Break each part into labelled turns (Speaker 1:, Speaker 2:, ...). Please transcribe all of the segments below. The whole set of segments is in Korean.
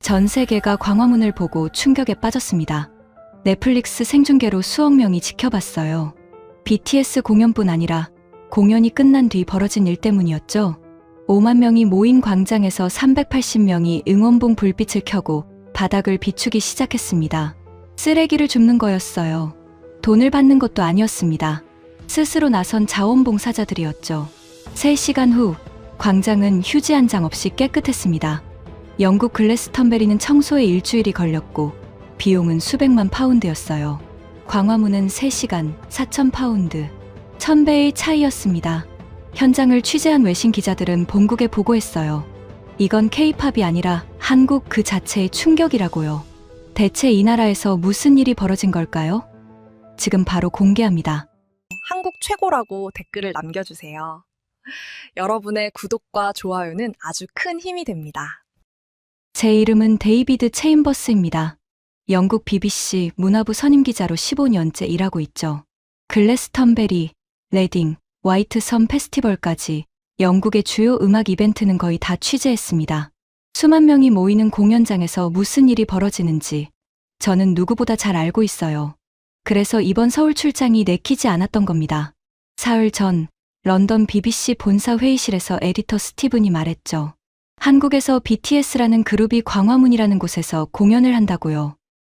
Speaker 1: 전 세계가 광화문을 보고 충격에 빠졌습니다. 넷플릭스 생중계로 수억 명이 지켜봤어요. BTS 공연뿐 아니라 공연이 끝난 뒤 벌어진 일 때문이었죠. 5만 명이 모인 광장에서 380명이 응원봉 불빛을 켜고 바닥을 비추기 시작했습니다. 쓰레기를 줍는 거였어요. 돈을 받는 것도 아니었습니다. 스스로 나선 자원봉사자들이었죠. 3시간 후 광장은 휴지 한 장 없이 깨끗했습니다. 영국 글래스턴베리는 청소에 일주일이 걸렸고 비용은 수백만 파운드였어요. 광화문은 3시간 4천 파운드, 1000배의 차이였습니다. 현장을 취재한 외신 기자들은 본국에 보고했어요. 이건 K-팝이 아니라 한국 그 자체의 충격이라고요. 대체 이 나라에서 무슨 일이 벌어진 걸까요? 지금 바로 공개합니다.
Speaker 2: 한국 최고라고 댓글을 남겨주세요. 여러분의 구독과 좋아요는 아주 큰 힘이 됩니다.
Speaker 1: 제 이름은 데이비드 체인버스입니다. 영국 BBC 문화부 선임기자로 15년째 일하고 있죠. 글래스턴베리, 레딩, 화이트섬 페스티벌까지 영국의 주요 음악 이벤트는 거의 다 취재했습니다. 수만 명이 모이는 공연장에서 무슨 일이 벌어지는지 저는 누구보다 잘 알고 있어요. 그래서 이번 서울 출장이 내키지 않았던 겁니다. 사흘 전 런던 BBC 본사 회의실에서 에디터 스티븐이 말했죠. 한국에서 BTS라는 그룹이 광화문이라는 곳에서 공연을 한다고요.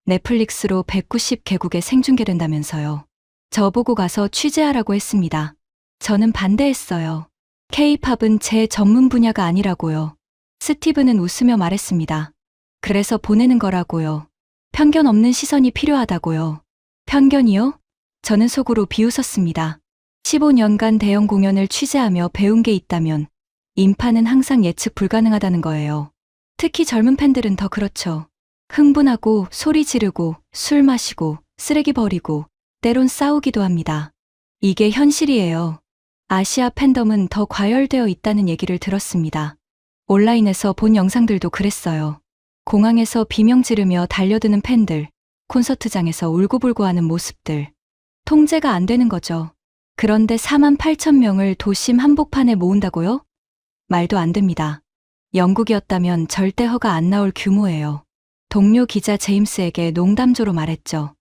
Speaker 1: 넷플릭스로 190개국에 생중계된다면서요. 저보고 가서 취재하라고 했습니다. 저는 반대했어요. K-팝은 제 전문 분야가 아니라고요. 스티븐은 웃으며 말했습니다. 그래서 보내는 거라고요. 편견 없는 시선이 필요하다고요. 편견이요? 저는 속으로 비웃었습니다. 15년간 대형 공연을 취재하며 배운 게 있다면 인파는 항상 예측 불가능하다는 거예요. 특히 젊은 팬들은 더 그렇죠. 흥분하고 소리 지르고 술 마시고 쓰레기 버리고 때론 싸우기도 합니다. 이게 현실이에요. 아시아 팬덤은 더 과열되어 있다는 얘기를 들었습니다. 온라인에서 본 영상들도 그랬어요. 공항에서 비명 지르며 달려드는 팬들, 콘서트장에서 울고불고 하는 모습들. 통제가 안 되는 거죠. 그런데 4만 8천 명을 도심 한복판에 모은다고요? 말도 안 됩니다. 영국이었다면 절대 허가 안 나올 규모예요. 동료 기자 제임스에게 농담조로 말했죠.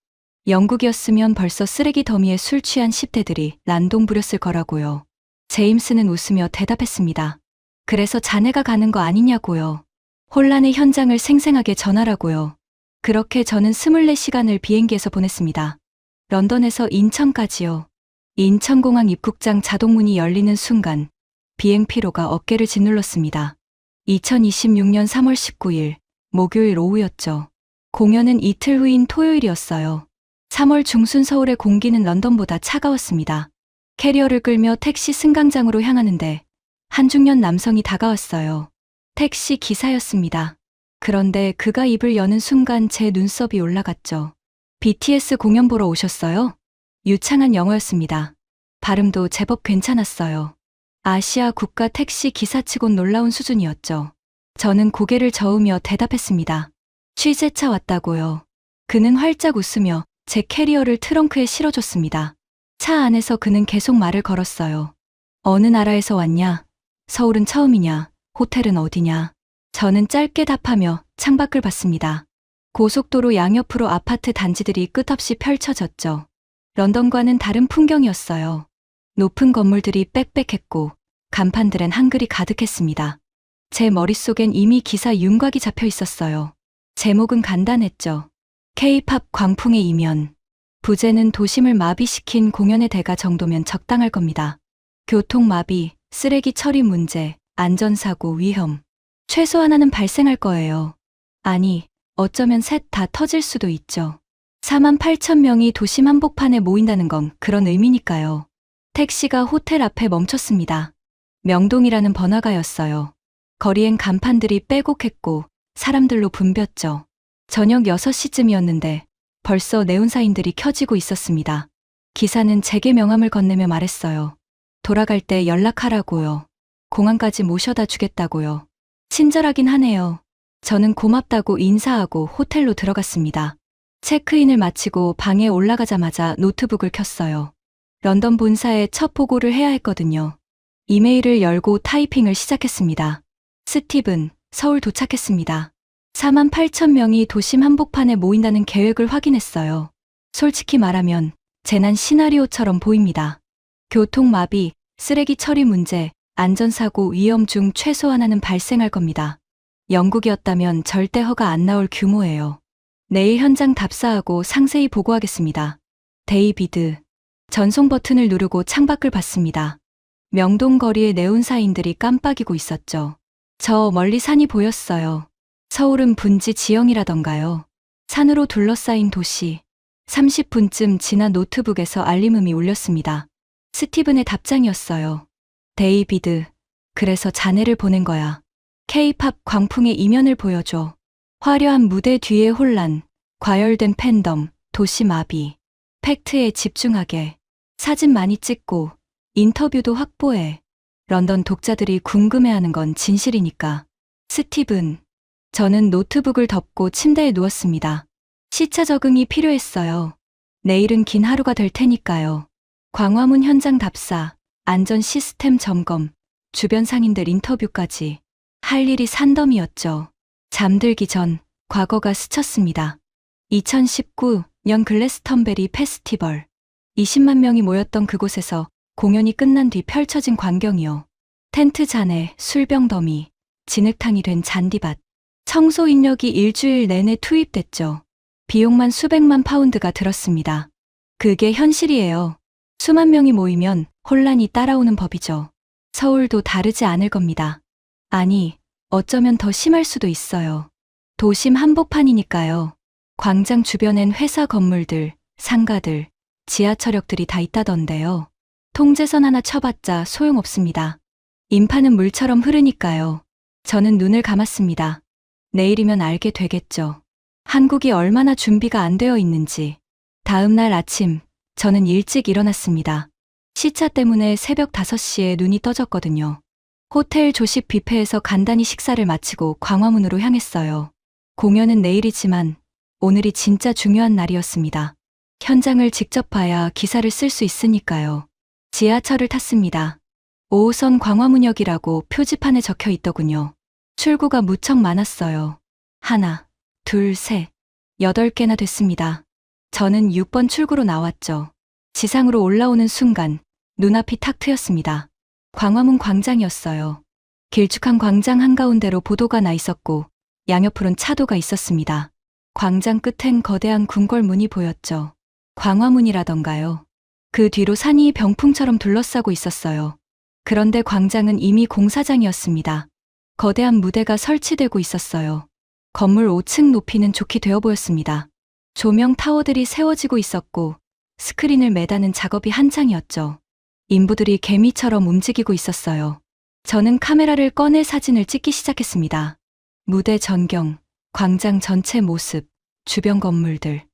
Speaker 1: 영국이었으면 벌써 쓰레기 더미에 술 취한 10대들이 난동 부렸을 거라고요. 제임스는 웃으며 대답했습니다. 그래서 자네가 가는 거 아니냐고요. 혼란의 현장을 생생하게 전하라고요. 그렇게 저는 24시간을 비행기에서 보냈습니다. 런던에서 인천까지요. 인천공항 입국장 자동문이 열리는 순간 비행 피로가 어깨를 짓눌렀습니다. 2026년 3월 19일 목요일 오후였죠. 공연은 이틀 후인 토요일이었어요. 3월 중순 서울의 공기는 런던보다 차가웠습니다. 캐리어를 끌며 택시 승강장으로 향하는데 한 중년 남성이 다가왔어요. 택시 기사였습니다. 그런데 그가 입을 여는 순간 제 눈썹이 올라갔죠. BTS 공연 보러 오셨어요? 유창한 영어였습니다. 발음도 제법 괜찮았어요. 아시아 국가 택시 기사치곤 놀라운 수준이었죠. 저는 고개를 저으며 대답했습니다. 취재차 왔다고요. 그는 활짝 웃으며 제 캐리어를 트렁크에 실어줬습니다. 차 안에서 그는 계속 말을 걸었어요. 어느 나라에서 왔냐? 서울은 처음이냐? 호텔은 어디냐? 저는 짧게 답하며 창밖을 봤습니다. 고속도로 양옆으로 아파트 단지들이 끝없이 펼쳐졌죠. 런던과는 다른 풍경이었어요. 높은 건물들이 빽빽했고 간판들엔 한글이 가득했습니다. 제 머릿속엔 이미 기사 윤곽이 잡혀 있었어요. 제목은 간단했죠. K-팝 광풍의 이면. 부제는 도심을 마비시킨 공연의 대가 정도면 적당할 겁니다. 교통마비, 쓰레기 처리 문제, 안전사고, 위험. 최소 하나는 발생할 거예요. 아니, 어쩌면 셋 다 터질 수도 있죠. 4만 8천 명이 도심 한복판에 모인다는 건 그런 의미니까요. 택시가 호텔 앞에 멈췄습니다. 명동이라는 번화가였어요. 거리엔 간판들이 빼곡했고 사람들로 붐볐죠. 저녁 6시쯤이었는데 벌써 네온사인들이 켜지고 있었습니다. 기사는 제게 명함을 건네며 말했어요. 돌아갈 때 연락하라고요. 공항까지 모셔다 주겠다고요. 친절하긴 하네요. 저는 고맙다고 인사하고 호텔로 들어갔습니다. 체크인을 마치고 방에 올라가자마자 노트북을 켰어요. 런던 본사에 첫 보고를 해야 했거든요. 이메일을 열고 타이핑을 시작했습니다. 스티븐, 서울 도착했습니다. 4만 8천 명이 도심 한복판에 모인다는 계획을 확인했어요. 솔직히 말하면 재난 시나리오처럼 보입니다. 교통마비, 쓰레기 처리 문제, 안전사고 위험 중 최소 하나는 발생할 겁니다. 영국이었다면 절대 허가 안 나올 규모예요. 내일 현장 답사하고 상세히 보고하겠습니다. 데이비드. 전송 버튼을 누르고 창밖을 봤습니다. 명동 거리의 네온사인들이 깜빡이고 있었죠. 저 멀리 산이 보였어요. 서울은 분지 지형이라던가요. 산으로 둘러싸인 도시. 30분쯤 지나 노트북에서 알림음이 울렸습니다. 스티븐의 답장이었어요. 데이비드, 그래서 자네를 보낸 거야. K-팝 광풍의 이면을 보여줘. 화려한 무대 뒤의 혼란, 과열된 팬덤, 도시 마비. 팩트에 집중하게. 사진 많이 찍고, 인터뷰도 확보해. 런던 독자들이 궁금해하는 건 진실이니까. 스티븐. 저는 노트북을 덮고 침대에 누웠습니다. 시차 적응이 필요했어요. 내일은 긴 하루가 될 테니까요. 광화문 현장 답사, 안전 시스템 점검, 주변 상인들 인터뷰까지. 할 일이 산더미였죠. 잠들기 전 과거가 스쳤습니다. 2019년 글래스턴베리 페스티벌. 20만 명이 모였던 그곳에서 공연이 끝난 뒤 펼쳐진 광경이요. 텐트 잔에 술병 더미, 진흙탕이 된 잔디밭. 청소 인력이 일주일 내내 투입됐죠. 비용만 수백만 파운드가 들었습니다. 그게 현실이에요. 수만 명이 모이면 혼란이 따라오는 법이죠. 서울도 다르지 않을 겁니다. 아니, 어쩌면 더 심할 수도 있어요. 도심 한복판이니까요. 광장 주변엔 회사 건물들, 상가들, 지하철역들이 다 있다던데요. 통제선 하나 쳐봤자 소용없습니다. 인파는 물처럼 흐르니까요. 저는 눈을 감았습니다. 내일이면 알게 되겠죠. 한국이 얼마나 준비가 안 되어 있는지. 다음 날 아침, 저는 일찍 일어났습니다. 시차 때문에 새벽 5시에 눈이 떠졌거든요. 호텔 조식 뷔페에서 간단히 식사를 마치고 광화문으로 향했어요. 공연은 내일이지만 오늘이 진짜 중요한 날이었습니다. 현장을 직접 봐야 기사를 쓸 수 있으니까요. 지하철을 탔습니다. 5호선 광화문역이라고 표지판에 적혀 있더군요. 출구가 무척 많았어요. 하나, 둘, 셋, 8개나 됐습니다. 저는 6번 출구로 나왔죠. 지상으로 올라오는 순간 눈앞이 탁 트였습니다. 광화문 광장이었어요. 길쭉한 광장 한가운데로 보도가 나 있었고 양옆으론 차도가 있었습니다. 광장 끝엔 거대한 궁궐문이 보였죠. 광화문이라던가요. 그 뒤로 산이 병풍처럼 둘러싸고 있었어요. 그런데 광장은 이미 공사장이었습니다. 거대한 무대가 설치되고 있었어요. 건물 5층 높이는 좋게 되어 보였습니다. 조명 타워들이 세워지고 있었고 스크린을 매다는 작업이 한창이었죠. 인부들이 개미처럼 움직이고 있었어요. 저는 카메라를 꺼내 사진을 찍기 시작했습니다. 무대 전경, 광장 전체 모습, 주변 건물들.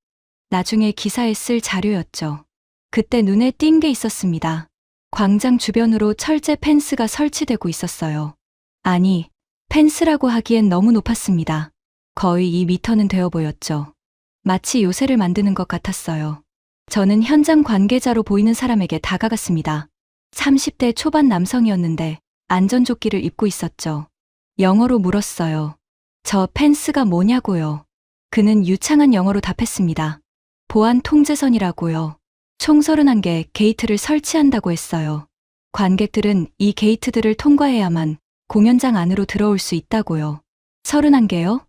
Speaker 1: 나중에 기사에 쓸 자료였죠. 그때 눈에 띈 게 있었습니다. 광장 주변으로 철제 펜스가 설치되고 있었어요. 아니, 펜스라고 하기엔 너무 높았습니다. 거의 2미터는 되어 보였죠. 마치 요새를 만드는 것 같았어요. 저는 현장 관계자로 보이는 사람에게 다가갔습니다. 30대 초반 남성이었는데 안전조끼를 입고 있었죠. 영어로 물었어요. 저 펜스가 뭐냐고요. 그는 유창한 영어로 답했습니다. 보안 통제선이라고요. 총 31개 게이트를 설치한다고 했어요. 관객들은 이 게이트들을 통과해야만 공연장 안으로 들어올 수 있다고요. 31개요?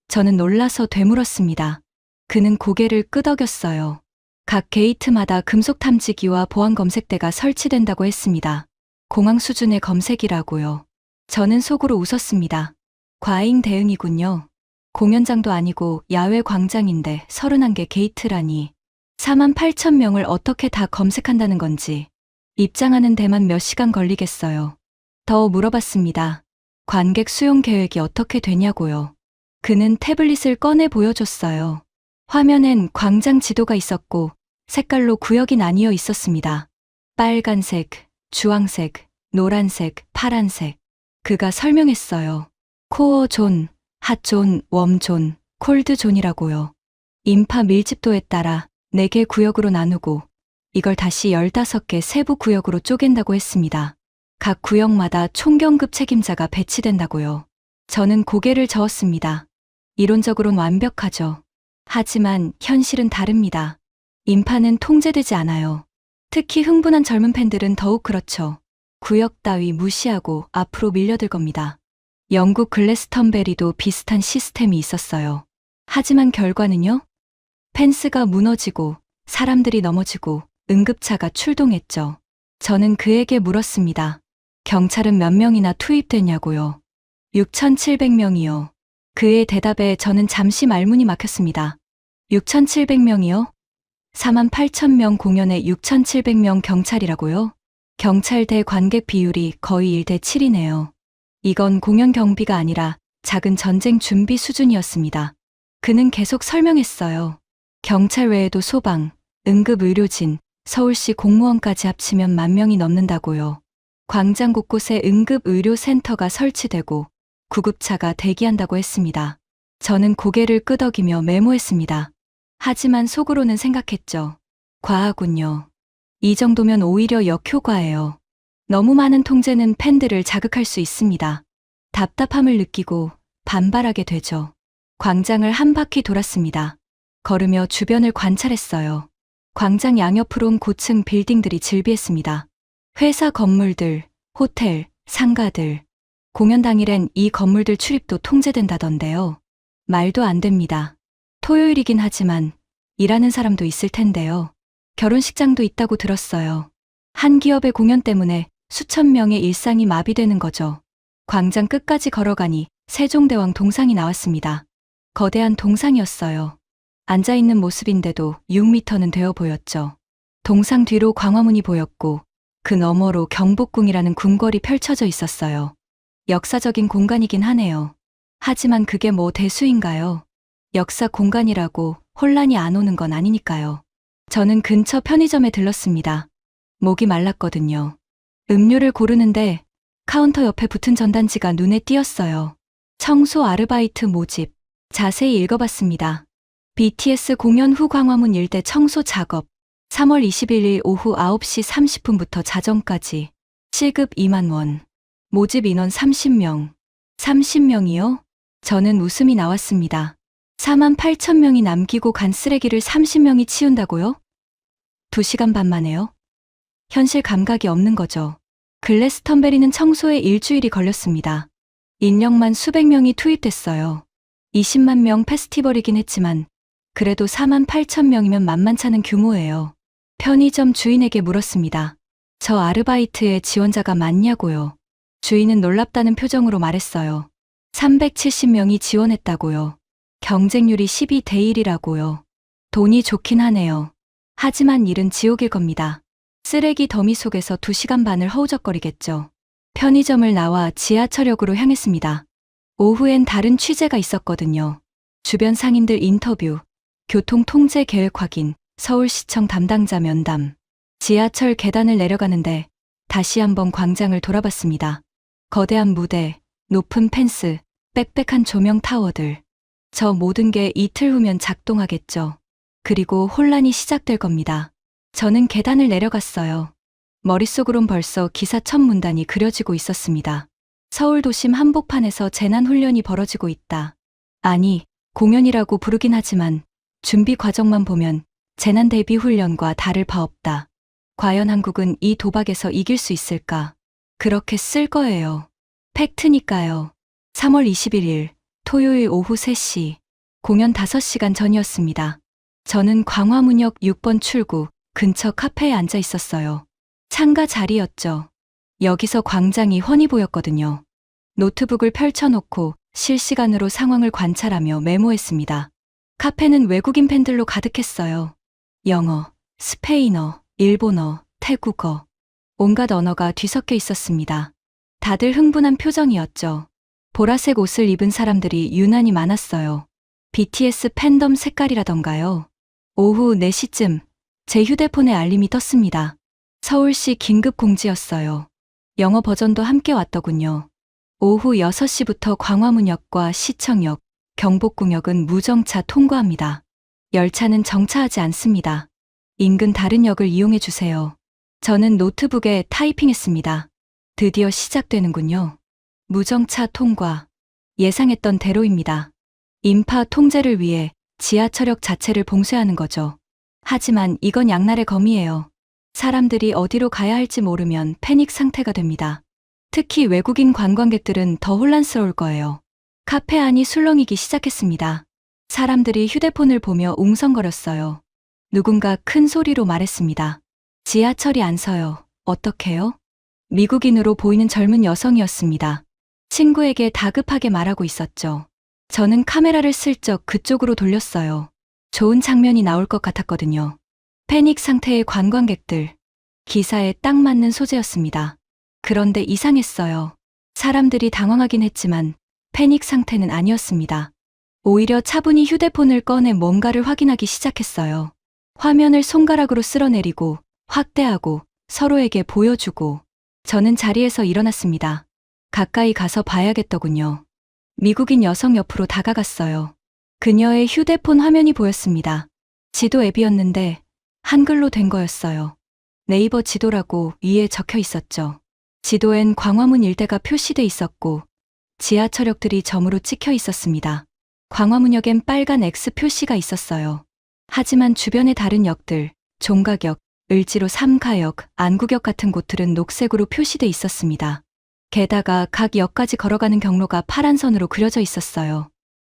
Speaker 1: 저는 놀라서 되물었습니다. 그는 고개를 끄덕였어요. 각 게이트마다 금속 탐지기와 보안 검색대가 설치된다고 했습니다. 공항 수준의 검색이라고요. 저는 속으로 웃었습니다. 과잉 대응이군요. 공연장도 아니고 야외 광장인데 31개 게이트라니. 4만 8천 명을 어떻게 다 검색한다는 건지. 입장하는 데만 몇 시간 걸리겠어요. 더 물어봤습니다. 관객 수용 계획이 어떻게 되냐고요. 그는 태블릿을 꺼내 보여줬어요. 화면엔 광장 지도가 있었고 색깔로 구역이 나뉘어 있었습니다. 빨간색, 주황색, 노란색, 파란색. 그가 설명했어요. 코어 존, 핫 존, 웜 존, 콜드 존이라고요. 인파 밀집도에 따라 4개 구역으로 나누고 이걸 다시 15개 세부 구역으로 쪼갠다고 했습니다. 각 구역마다 총경급 책임자가 배치된다고요. 저는 고개를 저었습니다. 이론적으로는 완벽하죠. 하지만 현실은 다릅니다. 인파는 통제되지 않아요. 특히 흥분한 젊은 팬들은 더욱 그렇죠. 구역 따위 무시하고 앞으로 밀려들 겁니다. 영국 글래스턴베리도 비슷한 시스템이 있었어요. 하지만 결과는요? 펜스가 무너지고 사람들이 넘어지고 응급차가 출동했죠. 저는 그에게 물었습니다. 경찰은 몇 명이나 투입됐냐고요? 6,700명이요. 그의 대답에 저는 잠시 말문이 막혔습니다. 6,700명이요? 48,000명 공연에 6,700명 경찰이라고요? 경찰 대 관객 비율이 거의 1대 7이네요. 이건 공연 경비가 아니라 작은 전쟁 준비 수준이었습니다. 그는 계속 설명했어요. 경찰 외에도 소방, 응급의료진, 서울시 공무원까지 합치면 10,000명이 넘는다고요. 광장 곳곳에 응급의료센터가 설치되고 구급차가 대기한다고 했습니다. 저는 고개를 끄덕이며 메모했습니다. 하지만 속으로는 생각했죠. 과하군요. 이 정도면 오히려 역효과예요. 너무 많은 통제는 팬들을 자극할 수 있습니다. 답답함을 느끼고 반발하게 되죠. 광장을 한 바퀴 돌았습니다. 걸으며 주변을 관찰했어요. 광장 양옆으론 고층 빌딩들이 즐비했습니다. 회사 건물들, 호텔, 상가들. 공연 당일엔 이 건물들 출입도 통제된다던데요. 말도 안 됩니다. 토요일이긴 하지만 일하는 사람도 있을 텐데요. 결혼식장도 있다고 들었어요. 한 기업의 공연 때문에 수천 명의 일상이 마비되는 거죠. 광장 끝까지 걸어가니 세종대왕 동상이 나왔습니다. 거대한 동상이었어요. 앉아있는 모습인데도 6m는 되어 보였죠. 동상 뒤로 광화문이 보였고 그 너머로 경복궁이라는 궁궐이 펼쳐져 있었어요. 역사적인 공간이긴 하네요. 하지만 그게 뭐 대수인가요? 역사 공간이라고 혼란이 안 오는 건 아니니까요. 저는 근처 편의점에 들렀습니다. 목이 말랐거든요. 음료를 고르는데 카운터 옆에 붙은 전단지가 눈에 띄었어요. 청소 아르바이트 모집. 자세히 읽어봤습니다. BTS 공연 후 광화문 일대 청소 작업. 3월 21일 오후 9시 30분부터 자정까지. 시급 2만 원. 모집 인원 30명. 30명이요? 저는 웃음이 나왔습니다. 48,000명이 남기고 간 쓰레기를 30명이 치운다고요? 2시간 반 만에요? 현실 감각이 없는 거죠. 글래스턴베리는 청소에 일주일이 걸렸습니다. 인력만 수백 명이 투입됐어요. 20만 명 페스티벌이긴 했지만 그래도 48,000명이면 만만찮은 규모예요. 편의점 주인에게 물었습니다. 저 아르바이트에 지원자가 많냐고요. 주인은 놀랍다는 표정으로 말했어요. 370명이 지원했다고요. 경쟁률이 12대 1이라고요. 돈이 좋긴 하네요. 하지만 일은 지옥일 겁니다. 쓰레기 더미 속에서 2시간 반을 허우적거리겠죠. 편의점을 나와 지하철역으로 향했습니다. 오후엔 다른 취재가 있었거든요. 주변 상인들 인터뷰, 교통 통제 계획 확인, 서울시청 담당자 면담. 지하철 계단을 내려가는데 다시 한번 광장을 돌아봤습니다. 거대한 무대, 높은 펜스, 빽빽한 조명 타워들. 저 모든 게 이틀 후면 작동하겠죠. 그리고 혼란이 시작될 겁니다. 저는 계단을 내려갔어요. 머릿속으론 벌써 기사 첫 문단이 그려지고 있었습니다. 서울 도심 한복판에서 재난훈련이 벌어지고 있다. 아니, 공연이라고 부르긴 하지만 준비 과정만 보면 재난 대비 훈련과 다를 바 없다. 과연 한국은 이 도박에서 이길 수 있을까? 그렇게 쓸 거예요. 팩트니까요. 3월 21일 토요일 오후 3시 공연 5시간 전이었습니다. 저는 광화문역 6번 출구 근처 카페에 앉아 있었어요. 창가 자리였죠. 여기서 광장이 훤히 보였거든요. 노트북을 펼쳐놓고 실시간으로 상황을 관찰하며 메모했습니다. 카페는 외국인 팬들로 가득했어요. 영어, 스페인어, 일본어, 태국어. 온갖 언어가 뒤섞여 있었습니다. 다들 흥분한 표정이었죠. 보라색 옷을 입은 사람들이 유난히 많았어요. BTS 팬덤 색깔이라던가요. 오후 4시쯤 제 휴대폰에 알림이 떴습니다. 서울시 긴급 공지였어요. 영어 버전도 함께 왔더군요. 오후 6시부터 광화문역과 시청역, 경복궁역은 무정차 통과합니다. 열차는 정차하지 않습니다. 인근 다른 역을 이용해 주세요. 저는 노트북에 타이핑했습니다. 드디어 시작되는군요. 무정차 통과. 예상했던 대로입니다. 인파 통제를 위해 지하철역 자체를 봉쇄하는 거죠. 하지만 이건 양날의 검이에요. 사람들이 어디로 가야 할지 모르면 패닉 상태가 됩니다. 특히 외국인 관광객들은 더 혼란스러울 거예요. 카페 안이 술렁이기 시작했습니다. 사람들이 휴대폰을 보며 웅성거렸어요. 누군가 큰 소리로 말했습니다. 지하철이 안 서요. 어떡해요? 미국인으로 보이는 젊은 여성이었습니다. 친구에게 다급하게 말하고 있었죠. 저는 카메라를 슬쩍 그쪽으로 돌렸어요. 좋은 장면이 나올 것 같았거든요. 패닉 상태의 관광객들. 기사에 딱 맞는 소재였습니다. 그런데 이상했어요. 사람들이 당황하긴 했지만 패닉 상태는 아니었습니다. 오히려 차분히 휴대폰을 꺼내 뭔가를 확인하기 시작했어요. 화면을 손가락으로 쓸어내리고 확대하고 서로에게 보여주고. 저는 자리에서 일어났습니다. 가까이 가서 봐야겠더군요. 미국인 여성 옆으로 다가갔어요. 그녀의 휴대폰 화면이 보였습니다. 지도 앱이었는데 한글로 된 거였어요. 네이버 지도라고 위에 적혀 있었죠. 지도엔 광화문 일대가 표시돼 있었고 지하철역들이 점으로 찍혀 있었습니다. 광화문역엔 빨간 X 표시가 있었어요. 하지만 주변의 다른 역들, 종각역, 을지로 3가역, 안국역 같은 곳들은 녹색으로 표시돼 있었습니다. 게다가 각 역까지 걸어가는 경로가 파란 선으로 그려져 있었어요.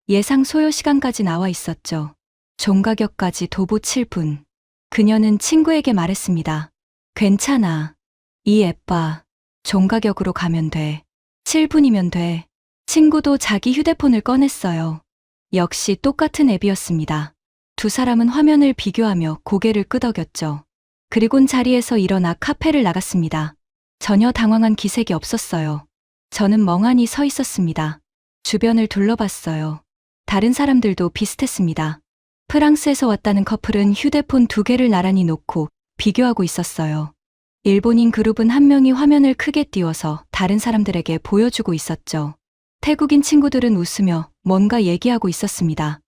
Speaker 1: 예상 소요 시간까지 나와 있었죠. 종각역까지 도보 7분. 그녀는 친구에게 말했습니다. 괜찮아. 이 앱 봐. 종각역으로 가면 돼. 7분이면 돼. 친구도 자기 휴대폰을 꺼냈어요. 역시 똑같은 앱이었습니다. 두 사람은 화면을 비교하며 고개를 끄덕였죠. 그리곤 자리에서 일어나 카페를 나갔습니다. 전혀 당황한 기색이 없었어요. 저는 멍하니 서 있었습니다. 주변을 둘러봤어요. 다른 사람들도 비슷했습니다. 프랑스에서 왔다는 커플은 휴대폰 2개를 나란히 놓고 비교하고 있었어요. 일본인 그룹은 한 명이 화면을 크게 띄워서 다른 사람들에게 보여주고 있었죠. 태국인 친구들은 웃으며 뭔가 얘기하고 있었습니다.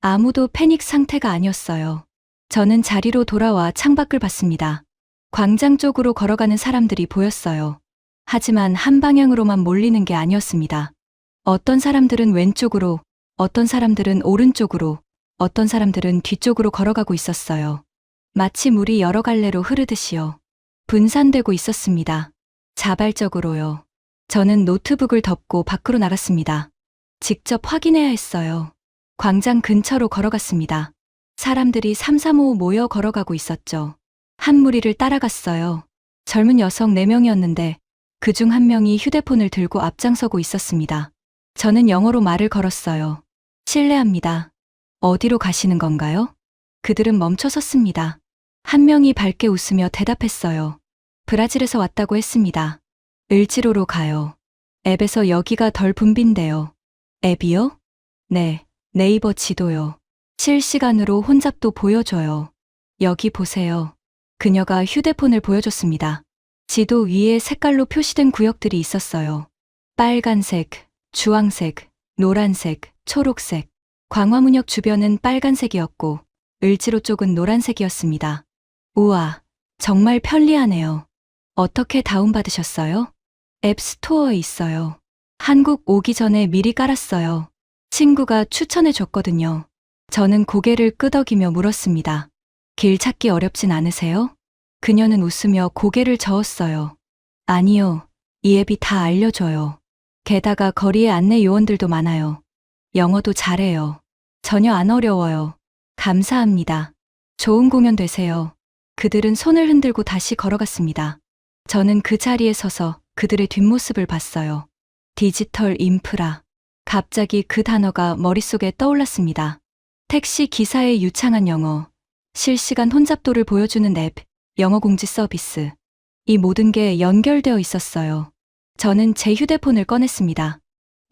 Speaker 1: 아무도 패닉 상태가 아니었어요. 저는 자리로 돌아와 창밖을 봤습니다. 광장 쪽으로 걸어가는 사람들이 보였어요. 하지만 한 방향으로만 몰리는 게 아니었습니다. 어떤 사람들은 왼쪽으로, 어떤 사람들은 오른쪽으로, 어떤 사람들은 뒤쪽으로 걸어가고 있었어요. 마치 물이 여러 갈래로 흐르듯이요. 분산되고 있었습니다. 자발적으로요. 저는 노트북을 덮고 밖으로 나갔습니다. 직접 확인해야 했어요. 광장 근처로 걸어갔습니다. 사람들이 삼삼오오 모여 걸어가고 있었죠. 한 무리를 따라갔어요. 젊은 여성 4명이었는데 그중 한 명이 휴대폰을 들고 앞장서고 있었습니다. 저는 영어로 말을 걸었어요. 실례합니다. 어디로 가시는 건가요? 그들은 멈춰 섰습니다. 한 명이 밝게 웃으며 대답했어요. 브라질에서 왔다고 했습니다. 을지로로 가요. 앱에서 여기가 덜 붐빈대요. 앱이요? 네, 네이버 지도요. 실시간으로 혼잡도 보여줘요. 여기 보세요. 그녀가 휴대폰을 보여줬습니다. 지도 위에 색깔로 표시된 구역들이 있었어요. 빨간색, 주황색, 노란색, 초록색. 광화문역 주변은 빨간색이었고 을지로 쪽은 노란색이었습니다. 우와, 정말 편리하네요. 어떻게 다운받으셨어요? 앱 스토어에 있어요. 한국 오기 전에 미리 깔았어요. 친구가 추천해 줬거든요. 저는 고개를 끄덕이며 물었습니다. 길 찾기 어렵진 않으세요? 그녀는 웃으며 고개를 저었어요. 아니요, 이 앱이 다 알려줘요. 게다가 거리에 안내 요원들도 많아요. 영어도 잘해요. 전혀 안 어려워요. 감사합니다. 좋은 공연 되세요. 그들은 손을 흔들고 다시 걸어갔습니다. 저는 그 자리에 서서 그들의 뒷모습을 봤어요. 디지털 인프라. 갑자기 그 단어가 머릿속에 떠올랐습니다. 택시 기사의 유창한 영어, 실시간 혼잡도를 보여주는 앱, 영어 공지 서비스. 이 모든 게 연결되어 있었어요. 저는 제 휴대폰을 꺼냈습니다.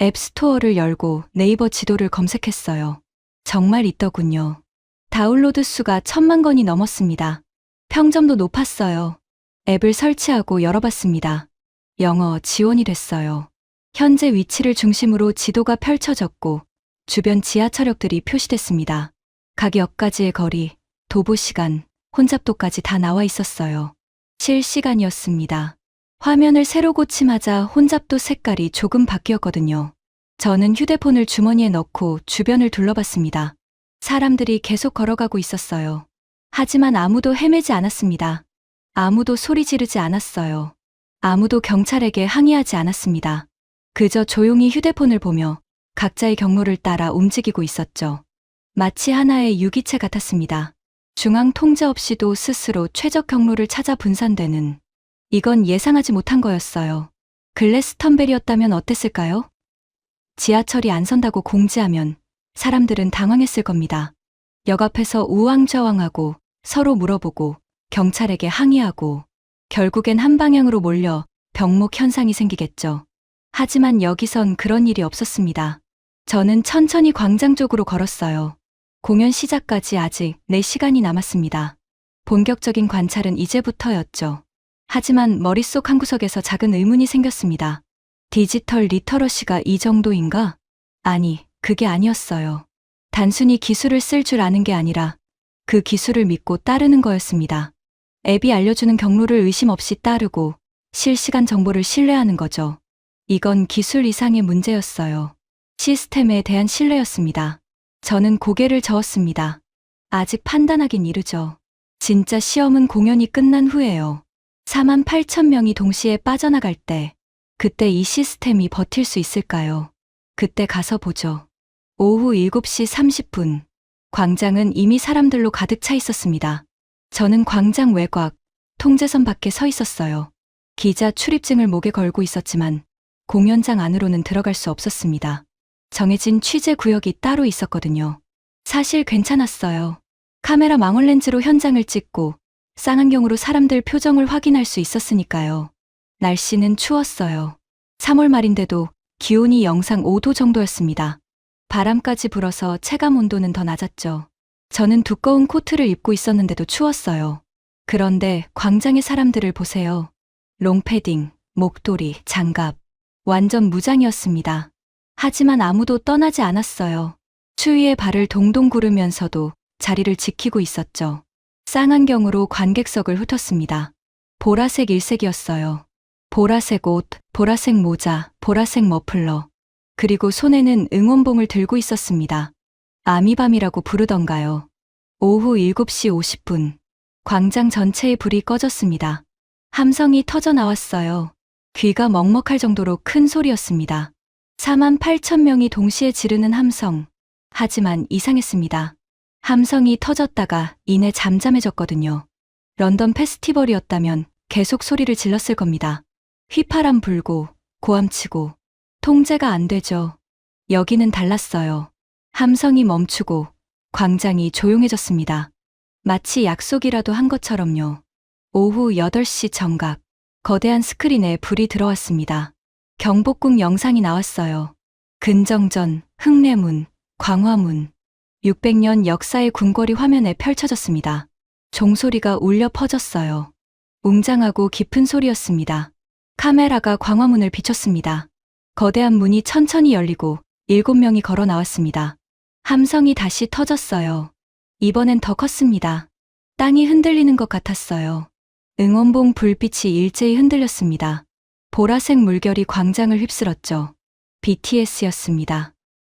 Speaker 1: 앱 스토어를 열고 네이버 지도를 검색했어요. 정말 있더군요. 다운로드 수가 1000만 건이 넘었습니다. 평점도 높았어요. 앱을 설치하고 열어봤습니다. 영어 지원이 됐어요. 현재 위치를 중심으로 지도가 펼쳐졌고 주변 지하철역들이 표시됐습니다. 각 역까지의 거리, 도보 시간, 혼잡도까지 다 나와 있었어요. 실시간이었습니다. 화면을 새로 고침하자 혼잡도 색깔이 조금 바뀌었거든요. 저는 휴대폰을 주머니에 넣고 주변을 둘러봤습니다. 사람들이 계속 걸어가고 있었어요. 하지만 아무도 헤매지 않았습니다. 아무도 소리 지르지 않았어요. 아무도 경찰에게 항의하지 않았습니다. 그저 조용히 휴대폰을 보며 각자의 경로를 따라 움직이고 있었죠. 마치 하나의 유기체 같았습니다. 중앙 통제 없이도 스스로 최적 경로를 찾아 분산되는, 이건 예상하지 못한 거였어요. 글래스턴베리였다면 어땠을까요? 지하철이 안 선다고 공지하면 사람들은 당황했을 겁니다. 역 앞에서 우왕좌왕하고 서로 물어보고 경찰에게 항의하고 결국엔 한 방향으로 몰려 병목 현상이 생기겠죠. 하지만 여기선 그런 일이 없었습니다. 저는 천천히 광장 쪽으로 걸었어요. 공연 시작까지 아직 4시간이 남았습니다. 본격적인 관찰은 이제부터였죠. 하지만 머릿속 한구석에서 작은 의문이 생겼습니다. 디지털 리터러시가 이 정도인가? 아니, 그게 아니었어요. 단순히 기술을 쓸 줄 아는 게 아니라 그 기술을 믿고 따르는 거였습니다. 앱이 알려주는 경로를 의심 없이 따르고 실시간 정보를 신뢰하는 거죠. 이건 기술 이상의 문제였어요. 시스템에 대한 신뢰였습니다. 저는 고개를 저었습니다. 아직 판단하긴 이르죠. 진짜 시험은 공연이 끝난 후에요. 48,000명이 동시에 빠져나갈 때, 그때 이 시스템이 버틸 수 있을까요? 그때 가서 보죠. 오후 7시 30분. 광장은 이미 사람들로 가득 차 있었습니다. 저는 광장 외곽, 통제선 밖에 서 있었어요. 기자 출입증을 목에 걸고 있었지만 공연장 안으로는 들어갈 수 없었습니다. 정해진 취재 구역이 따로 있었거든요. 사실 괜찮았어요. 카메라 망원렌즈로 현장을 찍고 쌍안경으로 사람들 표정을 확인할 수 있었으니까요. 날씨는 추웠어요. 3월 말인데도 기온이 영상 5도 정도였습니다. 바람까지 불어서 체감 온도는 더 낮았죠. 저는 두꺼운 코트를 입고 있었는데도 추웠어요. 그런데 광장의 사람들을 보세요. 롱패딩, 목도리, 장갑. 완전 무장이었습니다. 하지만 아무도 떠나지 않았어요. 추위에 발을 동동 구르면서도 자리를 지키고 있었죠. 쌍안경으로 관객석을 훑었습니다. 보라색 일색이었어요. 보라색 옷, 보라색 모자, 보라색 머플러. 그리고 손에는 응원봉을 들고 있었습니다. 아미밤이라고 부르던가요. 오후 7시 50분. 광장 전체의 불이 꺼졌습니다. 함성이 터져 나왔어요. 귀가 먹먹할 정도로 큰 소리였습니다. 48,000명이 동시에 지르는 함성. 하지만 이상했습니다. 함성이 터졌다가 이내 잠잠해졌거든요. 런던 페스티벌이었다면 계속 소리를 질렀을 겁니다. 휘파람 불고, 고함치고. 통제가 안 되죠. 여기는 달랐어요. 함성이 멈추고 광장이 조용해졌습니다. 마치 약속이라도 한 것처럼요. 오후 8시 정각. 거대한 스크린에 불이 들어왔습니다. 경복궁 영상이 나왔어요. 근정전, 흥례문, 광화문. 600년 역사의 궁궐이 화면에 펼쳐졌습니다. 종소리가 울려 퍼졌어요. 웅장하고 깊은 소리였습니다. 카메라가 광화문을 비췄습니다. 거대한 문이 천천히 열리고 7명이 걸어 나왔습니다. 함성이 다시 터졌어요. 이번엔 더 컸습니다. 땅이 흔들리는 것 같았어요. 응원봉 불빛이 일제히 흔들렸습니다. 보라색 물결이 광장을 휩쓸었죠. BTS였습니다.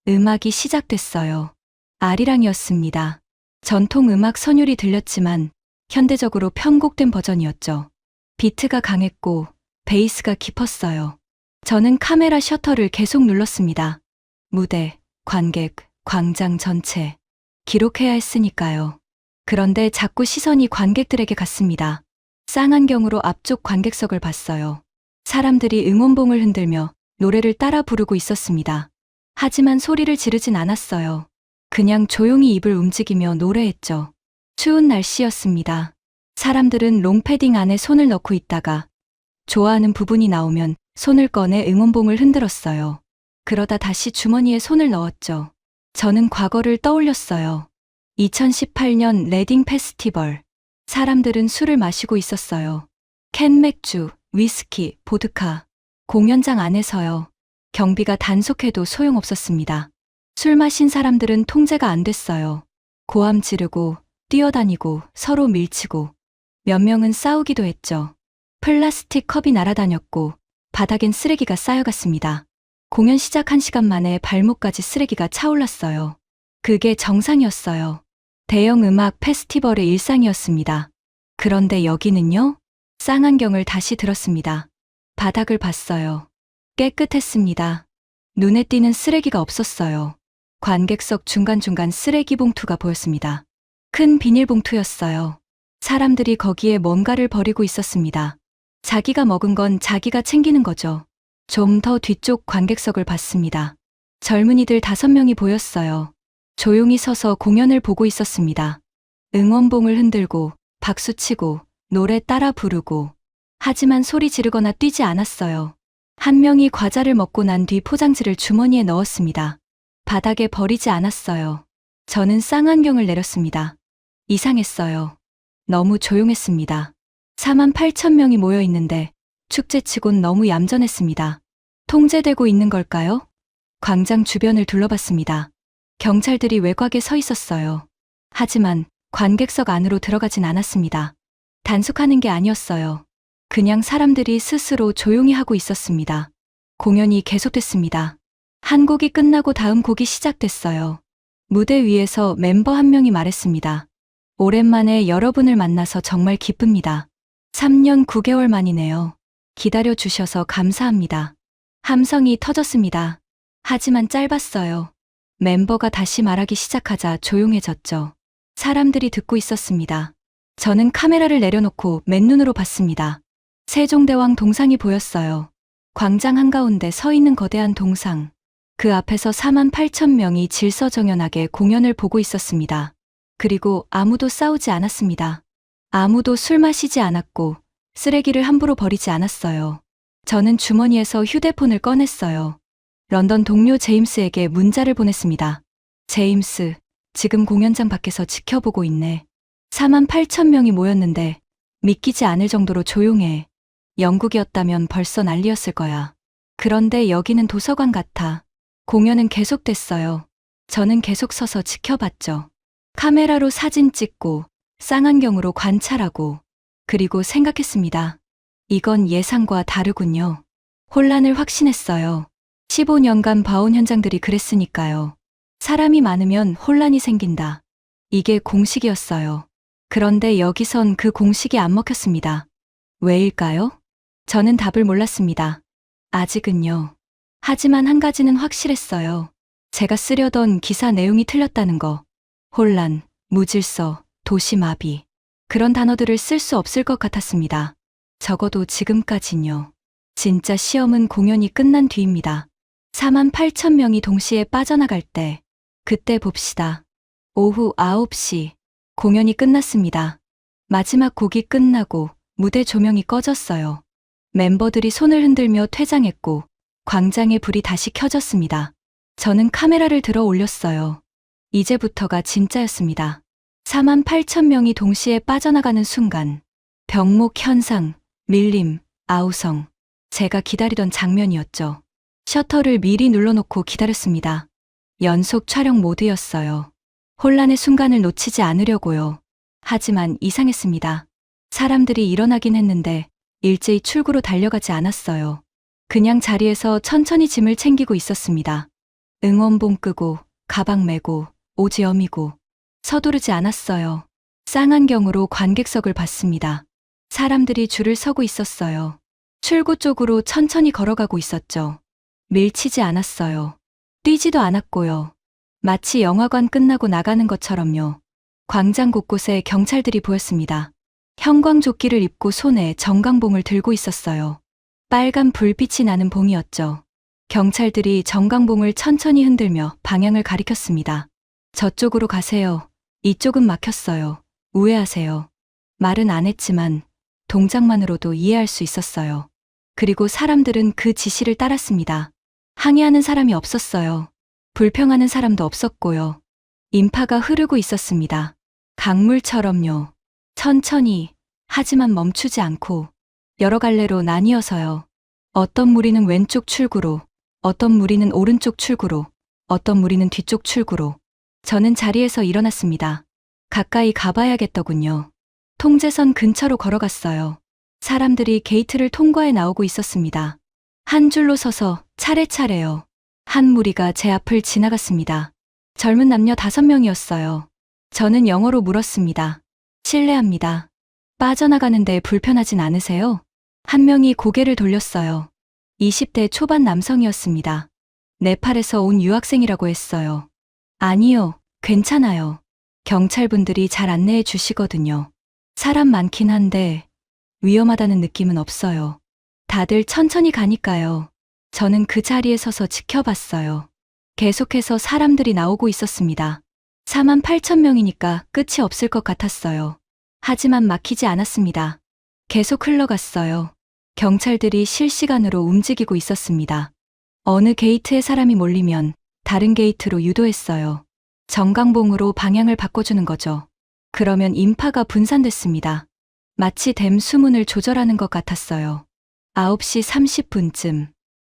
Speaker 1: 음악이 시작됐어요. 아리랑이었습니다. 전통 음악 선율이 들렸지만 현대적으로 편곡된 버전이었죠. 비트가 강했고 베이스가 깊었어요. 저는 카메라 셔터를 계속 눌렀습니다. 무대, 관객, 광장 전체. 기록해야 했으니까요. 그런데 자꾸 시선이 관객들에게 갔습니다. 쌍안경으로 앞쪽 관객석을 봤어요. 사람들이 응원봉을 흔들며 노래를 따라 부르고 있었습니다. 하지만 소리를 지르진 않았어요. 그냥 조용히 입을 움직이며 노래했죠. 추운 날씨였습니다. 사람들은 롱패딩 안에 손을 넣고 있다가 좋아하는 부분이 나오면 손을 꺼내 응원봉을 흔들었어요. 그러다 다시 주머니에 손을 넣었죠. 저는 과거를 떠올렸어요. 2018년 레딩 페스티벌. 사람들은 술을 마시고 있었어요. 캔 맥주, 위스키, 보드카. 공연장 안에서요. 경비가 단속해도 소용없었습니다. 술 마신 사람들은 통제가 안 됐어요. 고함 지르고, 뛰어다니고, 서로 밀치고. 몇 명은 싸우기도 했죠. 플라스틱 컵이 날아다녔고, 바닥엔 쓰레기가 쌓여갔습니다. 공연 시작 1시간 만에 발목까지 쓰레기가 차올랐어요. 그게 정상이었어요. 대형 음악 페스티벌의 일상이었습니다. 그런데 여기는요? 쌍안경을 다시 들었습니다. 바닥을 봤어요. 깨끗했습니다. 눈에 띄는 쓰레기가 없었어요. 관객석 중간중간 쓰레기 봉투가 보였습니다. 큰 비닐봉투였어요. 사람들이 거기에 뭔가를 버리고 있었습니다. 자기가 먹은 건 자기가 챙기는 거죠. 좀 더 뒤쪽 관객석을 봤습니다. 젊은이들 5명이 보였어요. 조용히 서서 공연을 보고 있었습니다. 응원봉을 흔들고 박수치고 노래 따라 부르고, 하지만 소리 지르거나 뛰지 않았어요. 한 명이 과자를 먹고 난 뒤 포장지를 주머니에 넣었습니다. 바닥에 버리지 않았어요. 저는 쌍안경을 내렸습니다. 이상했어요. 너무 조용했습니다. 48,000명이 모여 있는데 축제치곤 너무 얌전했습니다. 통제되고 있는 걸까요? 광장 주변을 둘러봤습니다. 경찰들이 외곽에 서 있었어요. 하지만 관객석 안으로 들어가진 않았습니다. 단속하는 게 아니었어요. 그냥 사람들이 스스로 조용히 하고 있었습니다. 공연이 계속됐습니다. 한 곡이 끝나고 다음 곡이 시작됐어요. 무대 위에서 멤버 한 명이 말했습니다. 오랜만에 여러분을 만나서 정말 기쁩니다. 3년 9개월 만이네요. 기다려 주셔서 감사합니다. 함성이 터졌습니다. 하지만 짧았어요. 멤버가 다시 말하기 시작하자 조용해졌죠. 사람들이 듣고 있었습니다. 저는 카메라를 내려놓고 맨눈으로 봤습니다. 세종대왕 동상이 보였어요. 광장 한가운데 서 있는 거대한 동상. 그 앞에서 48,000명이 질서정연하게 공연을 보고 있었습니다. 그리고 아무도 싸우지 않았습니다. 아무도 술 마시지 않았고 쓰레기를 함부로 버리지 않았어요. 저는 주머니에서 휴대폰을 꺼냈어요. 런던 동료 제임스에게 문자를 보냈습니다. 제임스, 지금 공연장 밖에서 지켜보고 있네. 48,000명이 모였는데 믿기지 않을 정도로 조용해. 영국이었다면 벌써 난리였을 거야. 그런데 여기는 도서관 같아. 공연은 계속됐어요. 저는 계속 서서 지켜봤죠. 카메라로 사진 찍고 쌍안경으로 관찰하고, 그리고 생각했습니다. 이건 예상과 다르군요. 혼란을 확신했어요. 15년간 봐온 현장들이 그랬으니까요. 사람이 많으면 혼란이 생긴다. 이게 공식이었어요. 그런데 여기선 그 공식이 안 먹혔습니다. 왜일까요? 저는 답을 몰랐습니다. 아직은요. 하지만 한 가지는 확실했어요. 제가 쓰려던 기사 내용이 틀렸다는 거. 혼란, 무질서, 도시마비. 그런 단어들을 쓸 수 없을 것 같았습니다. 적어도 지금까진요. 진짜 시험은 공연이 끝난 뒤입니다. 48,000명이 동시에 빠져나갈 때, 그때 봅시다. 오후 9시, 공연이 끝났습니다. 마지막 곡이 끝나고 무대 조명이 꺼졌어요. 멤버들이 손을 흔들며 퇴장했고 광장의 불이 다시 켜졌습니다. 저는 카메라를 들어 올렸어요. 이제부터가 진짜였습니다. 48,000명이 동시에 빠져나가는 순간, 병목 현상, 밀림, 아우성, 제가 기다리던 장면이었죠. 셔터를 미리 눌러놓고 기다렸습니다. 연속 촬영 모드였어요. 혼란의 순간을 놓치지 않으려고요. 하지만 이상했습니다. 사람들이 일어나긴 했는데 일제히 출구로 달려가지 않았어요. 그냥 자리에서 천천히 짐을 챙기고 있었습니다. 응원봉 끄고, 가방 메고, 옷 여미고, 서두르지 않았어요. 쌍안경으로 관객석을 봤습니다. 사람들이 줄을 서고 있었어요. 출구 쪽으로 천천히 걸어가고 있었죠. 밀치지 않았어요. 뛰지도 않았고요. 마치 영화관 끝나고 나가는 것처럼요. 광장 곳곳에 경찰들이 보였습니다. 형광조끼를 입고 손에 정강봉을 들고 있었어요. 빨간 불빛이 나는 봉이었죠. 경찰들이 정강봉을 천천히 흔들며 방향을 가리켰습니다. 저쪽으로 가세요. 이쪽은 막혔어요. 우회하세요. 말은 안 했지만 동작만으로도 이해할 수 있었어요. 그리고 사람들은 그 지시를 따랐습니다. 항의하는 사람이 없었어요. 불평하는 사람도 없었고요. 인파가 흐르고 있었습니다. 강물처럼요. 천천히, 하지만 멈추지 않고 여러 갈래로 나뉘어서요. 어떤 무리는 왼쪽 출구로, 어떤 무리는 오른쪽 출구로, 어떤 무리는 뒤쪽 출구로. 저는 자리에서 일어났습니다. 가까이 가봐야겠더군요. 통제선 근처로 걸어갔어요. 사람들이 게이트를 통과해 나오고 있었습니다. 한 줄로 서서 차례차례요. 한 무리가 제 앞을 지나갔습니다. 젊은 남녀 5명이었어요. 저는 영어로 물었습니다. 실례합니다. 빠져나가는데 불편하진 않으세요? 한 명이 고개를 돌렸어요. 20대 초반 남성이었습니다. 네팔에서 온 유학생이라고 했어요. 아니요, 괜찮아요. 경찰분들이 잘 안내해 주시거든요. 사람 많긴 한데 위험하다는 느낌은 없어요. 다들 천천히 가니까요. 저는 그 자리에 서서 지켜봤어요. 계속해서 사람들이 나오고 있었습니다. 48,000명이니까 끝이 없을 것 같았어요. 하지만 막히지 않았습니다. 계속 흘러갔어요. 경찰들이 실시간으로 움직이고 있었습니다. 어느 게이트에 사람이 몰리면 다른 게이트로 유도했어요. 정강봉으로 방향을 바꿔주는 거죠. 그러면 인파가 분산됐습니다. 마치 댐 수문을 조절하는 것 같았어요. 9시 30분쯤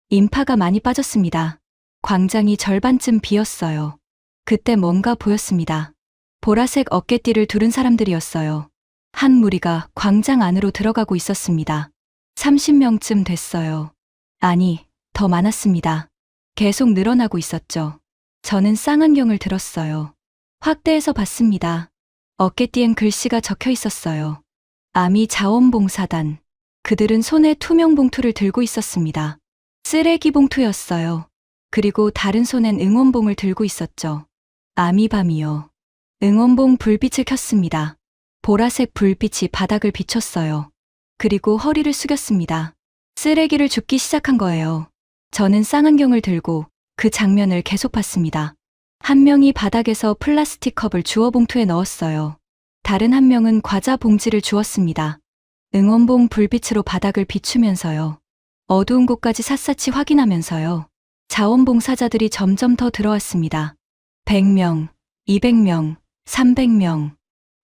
Speaker 1: 인파가 많이 빠졌습니다. 광장이 절반쯤 비었어요. 그때 뭔가 보였습니다. 보라색 어깨띠를 두른 사람들이었어요. 한 무리가 광장 안으로 들어가고 있었습니다. 30명쯤 됐어요. 아니, 더 많았습니다. 계속 늘어나고 있었죠. 저는 쌍안경을 들었어요. 확대해서 봤습니다. 어깨띠엔 글씨가 적혀 있었어요. 아미 자원봉사단. 그들은 손에 투명 봉투를 들고 있었습니다. 쓰레기 봉투였어요. 그리고 다른 손엔 응원봉을 들고 있었죠. 아미밤이요. 응원봉 불빛을 켰습니다. 보라색 불빛이 바닥을 비췄어요. 그리고 허리를 숙였습니다. 쓰레기를 줍기 시작한 거예요. 저는 쌍안경을 들고 그 장면을 계속 봤습니다. 한 명이 바닥에서 플라스틱 컵을 주워 봉투에 넣었어요. 다른 한 명은 과자 봉지를 주었습니다. 응원봉 불빛으로 바닥을 비추면서요. 어두운 곳까지 샅샅이 확인하면서요. 자원봉사자들이 점점 더 들어왔습니다. 100명, 200명, 300명.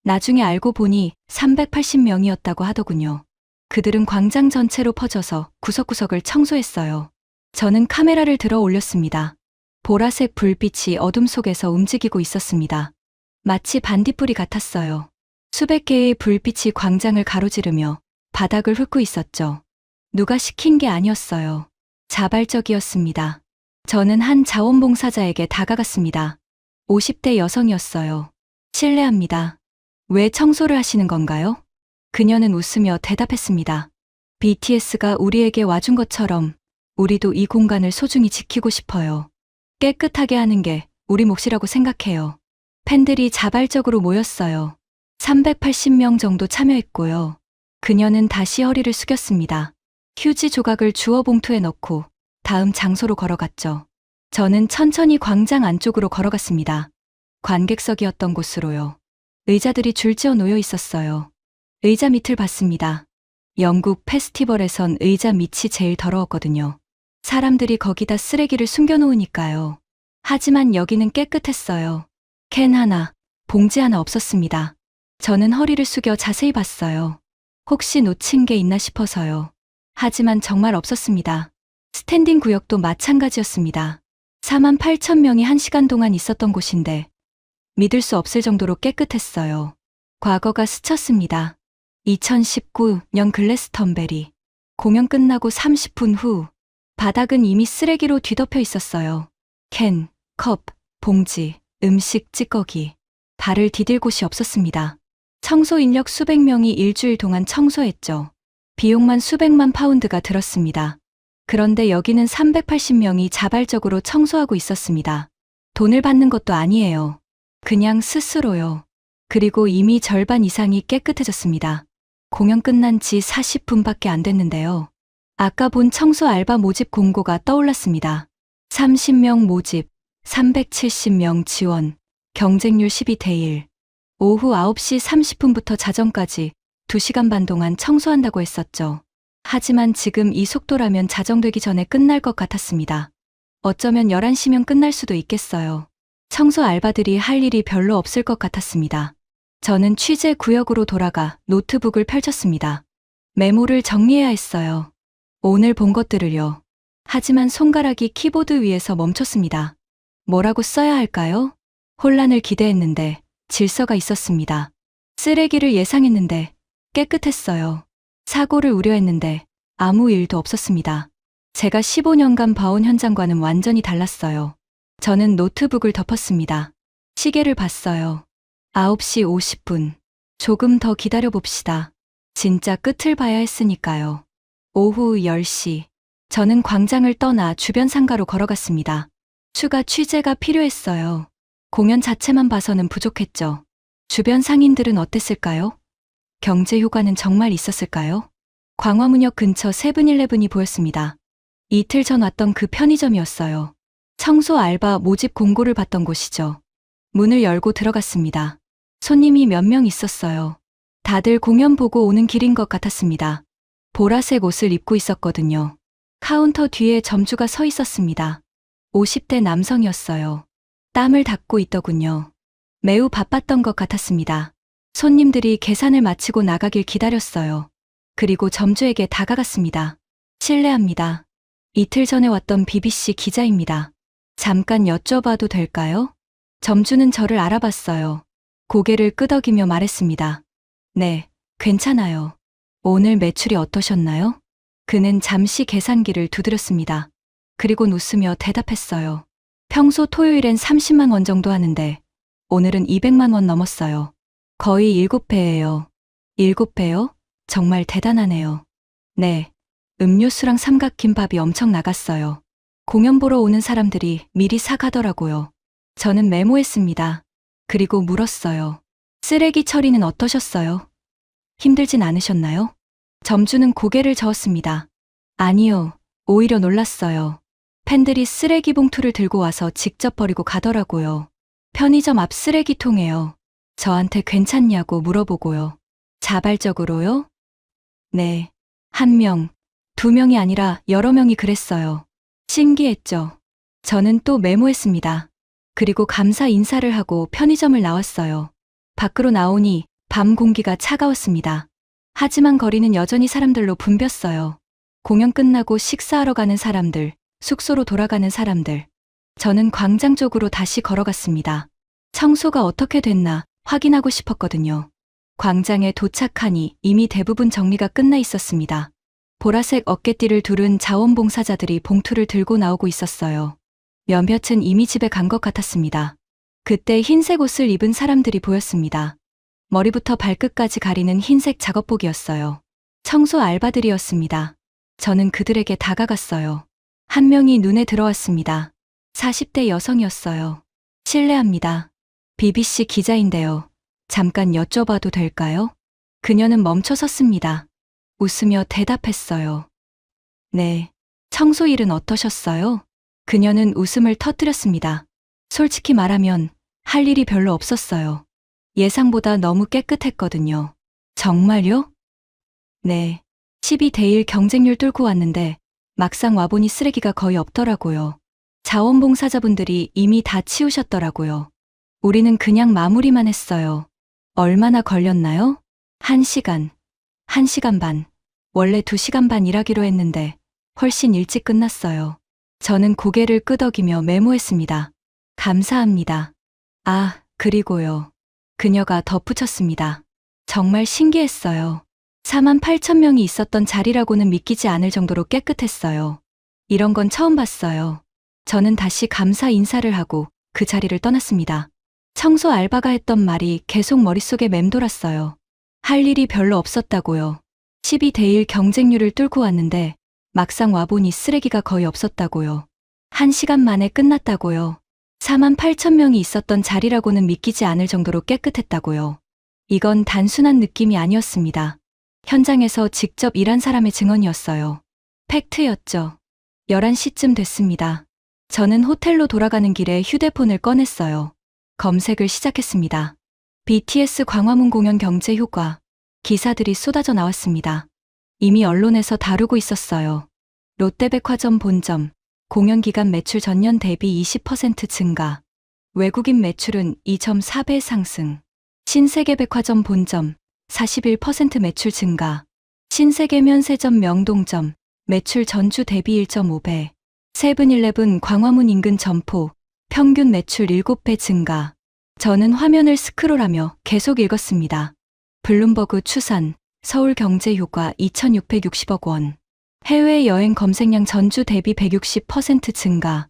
Speaker 1: 나중에 알고 보니 380명이었다고 하더군요. 그들은 광장 전체로 퍼져서 구석구석을 청소했어요. 저는 카메라를 들어 올렸습니다. 보라색 불빛이 어둠 속에서 움직이고 있었습니다. 마치 반딧불이 같았어요. 수백 개의 불빛이 광장을 가로지르며 바닥을 훑고 있었죠. 누가 시킨 게 아니었어요. 자발적이었습니다. 저는 한 자원봉사자에게 다가갔습니다. 50대 여성이었어요. 실례합니다. 왜 청소를 하시는 건가요? 그녀는 웃으며 대답했습니다. BTS가 우리에게 와준 것처럼 우리도 이 공간을 소중히 지키고 싶어요. 깨끗하게 하는 게 우리 몫이라고 생각해요. 팬들이 자발적으로 모였어요. 380명 정도 참여했고요. 그녀는 다시 허리를 숙였습니다. 휴지 조각을 주워 봉투에 넣고 다음 장소로 걸어갔죠. 저는 천천히 광장 안쪽으로 걸어갔습니다. 관객석이었던 곳으로요. 의자들이 줄지어 놓여 있었어요. 의자 밑을 봤습니다. 영국 페스티벌에선 의자 밑이 제일 더러웠거든요. 사람들이 거기다 쓰레기를 숨겨놓으니까요. 하지만 여기는 깨끗했어요. 캔 하나, 봉지 하나 없었습니다. 저는 허리를 숙여 자세히 봤어요. 혹시 놓친 게 있나 싶어서요. 하지만 정말 없었습니다. 스탠딩 구역도 마찬가지였습니다. 48,000명이 1시간 동안 있었던 곳인데 믿을 수 없을 정도로 깨끗했어요. 과거가 스쳤습니다. 2019년 글래스턴베리. 공연 끝나고 30분 후 바닥은 이미 쓰레기로 뒤덮여 있었어요. 캔, 컵, 봉지, 음식, 찌꺼기. 발을 디딜 곳이 없었습니다. 청소 인력 수백 명이 일주일 동안 청소했죠. 비용만 수백만 파운드가 들었습니다. 그런데 여기는 380명이 자발적으로 청소하고 있었습니다. 돈을 받는 것도 아니에요. 그냥 스스로요. 그리고 이미 절반 이상이 깨끗해졌습니다. 공연 끝난 지 40분밖에 안 됐는데요. 아까 본 청소 알바 모집 공고가 떠올랐습니다. 30명 모집, 370명 지원, 경쟁률 12대 1. 오후 9시 30분부터 자정까지 2시간 반 동안 청소한다고 했었죠. 하지만 지금 이 속도라면 자정되기 전에 끝날 것 같았습니다. 어쩌면 11시면 끝날 수도 있겠어요. 청소 알바들이 할 일이 별로 없을 것 같았습니다. 저는 취재 구역으로 돌아가 노트북을 펼쳤습니다. 메모를 정리해야 했어요. 오늘 본 것들을요. 하지만 손가락이 키보드 위에서 멈췄습니다. 뭐라고 써야 할까요? 혼란을 기대했는데 질서가 있었습니다. 쓰레기를 예상했는데 깨끗했어요. 사고를 우려했는데 아무 일도 없었습니다. 제가 15년간 봐온 현장과는 완전히 달랐어요. 저는 노트북을 덮었습니다. 시계를 봤어요. 9시 50분. 조금 더 기다려봅시다. 진짜 끝을 봐야 했으니까요. 오후 10시. 저는 광장을 떠나 주변 상가로 걸어갔습니다. 추가 취재가 필요했어요. 공연 자체만 봐서는 부족했죠. 주변 상인들은 어땠을까요? 경제 효과는 정말 있었을까요? 광화문역 근처 세븐일레븐이 보였습니다. 이틀 전 왔던 그 편의점이었어요. 청소 알바 모집 공고를 봤던 곳이죠. 문을 열고 들어갔습니다. 손님이 몇 명 있었어요. 다들 공연 보고 오는 길인 것 같았습니다. 보라색 옷을 입고 있었거든요. 카운터 뒤에 점주가 서 있었습니다. 50대 남성이었어요. 땀을 닦고 있더군요. 매우 바빴던 것 같았습니다. 손님들이 계산을 마치고 나가길 기다렸어요. 그리고 점주에게 다가갔습니다. 실례합니다. 이틀 전에 왔던 BBC 기자입니다. 잠깐 여쭤봐도 될까요? 점주는 저를 알아봤어요. 고개를 끄덕이며 말했습니다. 네, 괜찮아요. 오늘 매출이 어떠셨나요? 그는 잠시 계산기를 두드렸습니다. 그리곤 웃으며 대답했어요. 평소 토요일엔 30만 원 정도 하는데 오늘은 200만 원 넘었어요. 거의 7배예요. 7배요? 정말 대단하네요. 네, 음료수랑 삼각김밥이 엄청 나갔어요. 공연 보러 오는 사람들이 미리 사가더라고요. 저는 메모했습니다. 그리고 물었어요. 쓰레기 처리는 어떠셨어요? 힘들진 않으셨나요? 점주는 고개를 저었습니다. 아니요, 오히려 놀랐어요. 팬들이 쓰레기 봉투를 들고 와서 직접 버리고 가더라고요. 편의점 앞 쓰레기통에요. 저한테 괜찮냐고 물어보고요. 자발적으로요? 네. 1명, 2명이 아니라 여러 명이 그랬어요. 신기했죠. 저는 또 메모했습니다. 그리고 감사 인사를 하고 편의점을 나왔어요. 밖으로 나오니 밤 공기가 차가웠습니다. 하지만 거리는 여전히 사람들로 붐볐어요. 공연 끝나고 식사하러 가는 사람들, 숙소로 돌아가는 사람들. 저는 광장 쪽으로 다시 걸어갔습니다. 청소가 어떻게 됐나 확인하고 싶었거든요. 광장에 도착하니 이미 대부분 정리가 끝나 있었습니다. 보라색 어깨띠를 두른 자원봉사자들이 봉투를 들고 나오고 있었어요. 몇몇은 이미 집에 간 것 같았습니다. 그때 흰색 옷을 입은 사람들이 보였습니다. 머리부터 발끝까지 가리는 흰색 작업복이었어요. 청소 알바들이었습니다. 저는 그들에게 다가갔어요. 한 명이 눈에 들어왔습니다. 40대 여성이었어요. 실례합니다. BBC 기자인데요. 잠깐 여쭤봐도 될까요? 그녀는 멈춰 섰습니다. 웃으며 대답했어요. 네. 청소 일은 어떠셨어요? 그녀는 웃음을 터뜨렸습니다. 솔직히 말하면 할 일이 별로 없었어요. 예상보다 너무 깨끗했거든요. 정말요? 네. 12대1 경쟁률 뚫고 왔는데 막상 와보니 쓰레기가 거의 없더라고요. 자원봉사자분들이 이미 다 치우셨더라고요. 우리는 그냥 마무리만 했어요. 얼마나 걸렸나요? 1시간. 1시간 반. 원래 2시간 반 일하기로 했는데 훨씬 일찍 끝났어요. 저는 고개를 끄덕이며 메모했습니다. 감사합니다. 아, 그리고요. 그녀가 덧붙였습니다. 정말 신기했어요. 48,000명이 있었던 자리라고는 믿기지 않을 정도로 깨끗했어요. 이런 건 처음 봤어요. 저는 다시 감사 인사를 하고 그 자리를 떠났습니다. 청소 알바가 했던 말이 계속 머릿속에 맴돌았어요. 할 일이 별로 없었다고요. 12대1 경쟁률을 뚫고 왔는데 막상 와보니 쓰레기가 거의 없었다고요. 1시간 만에 끝났다고요. 48,000명이 있었던 자리라고는 믿기지 않을 정도로 깨끗했다고요. 이건 단순한 느낌이 아니었습니다. 현장에서 직접 일한 사람의 증언이었어요. 팩트였죠. 11시쯤 됐습니다. 저는 호텔로 돌아가는 길에 휴대폰을 꺼냈어요. 검색을 시작했습니다. BTS 광화문 공연 경제 효과. 기사들이 쏟아져 나왔습니다. 이미 언론에서 다루고 있었어요. 롯데백화점 본점. 공연 기간 매출 전년 대비 20% 증가. 외국인 매출은 2.4배 상승. 신세계백화점 본점. 41% 매출 증가. 신세계 면세점 명동점. 매출 전주 대비 1.5배. 세븐일레븐 광화문 인근 점포. 평균 매출 7배 증가. 저는 화면을 스크롤하며 계속 읽었습니다. 블룸버그 추산, 서울 경제 효과 2,660억 원. 해외여행 검색량 전주 대비 160% 증가.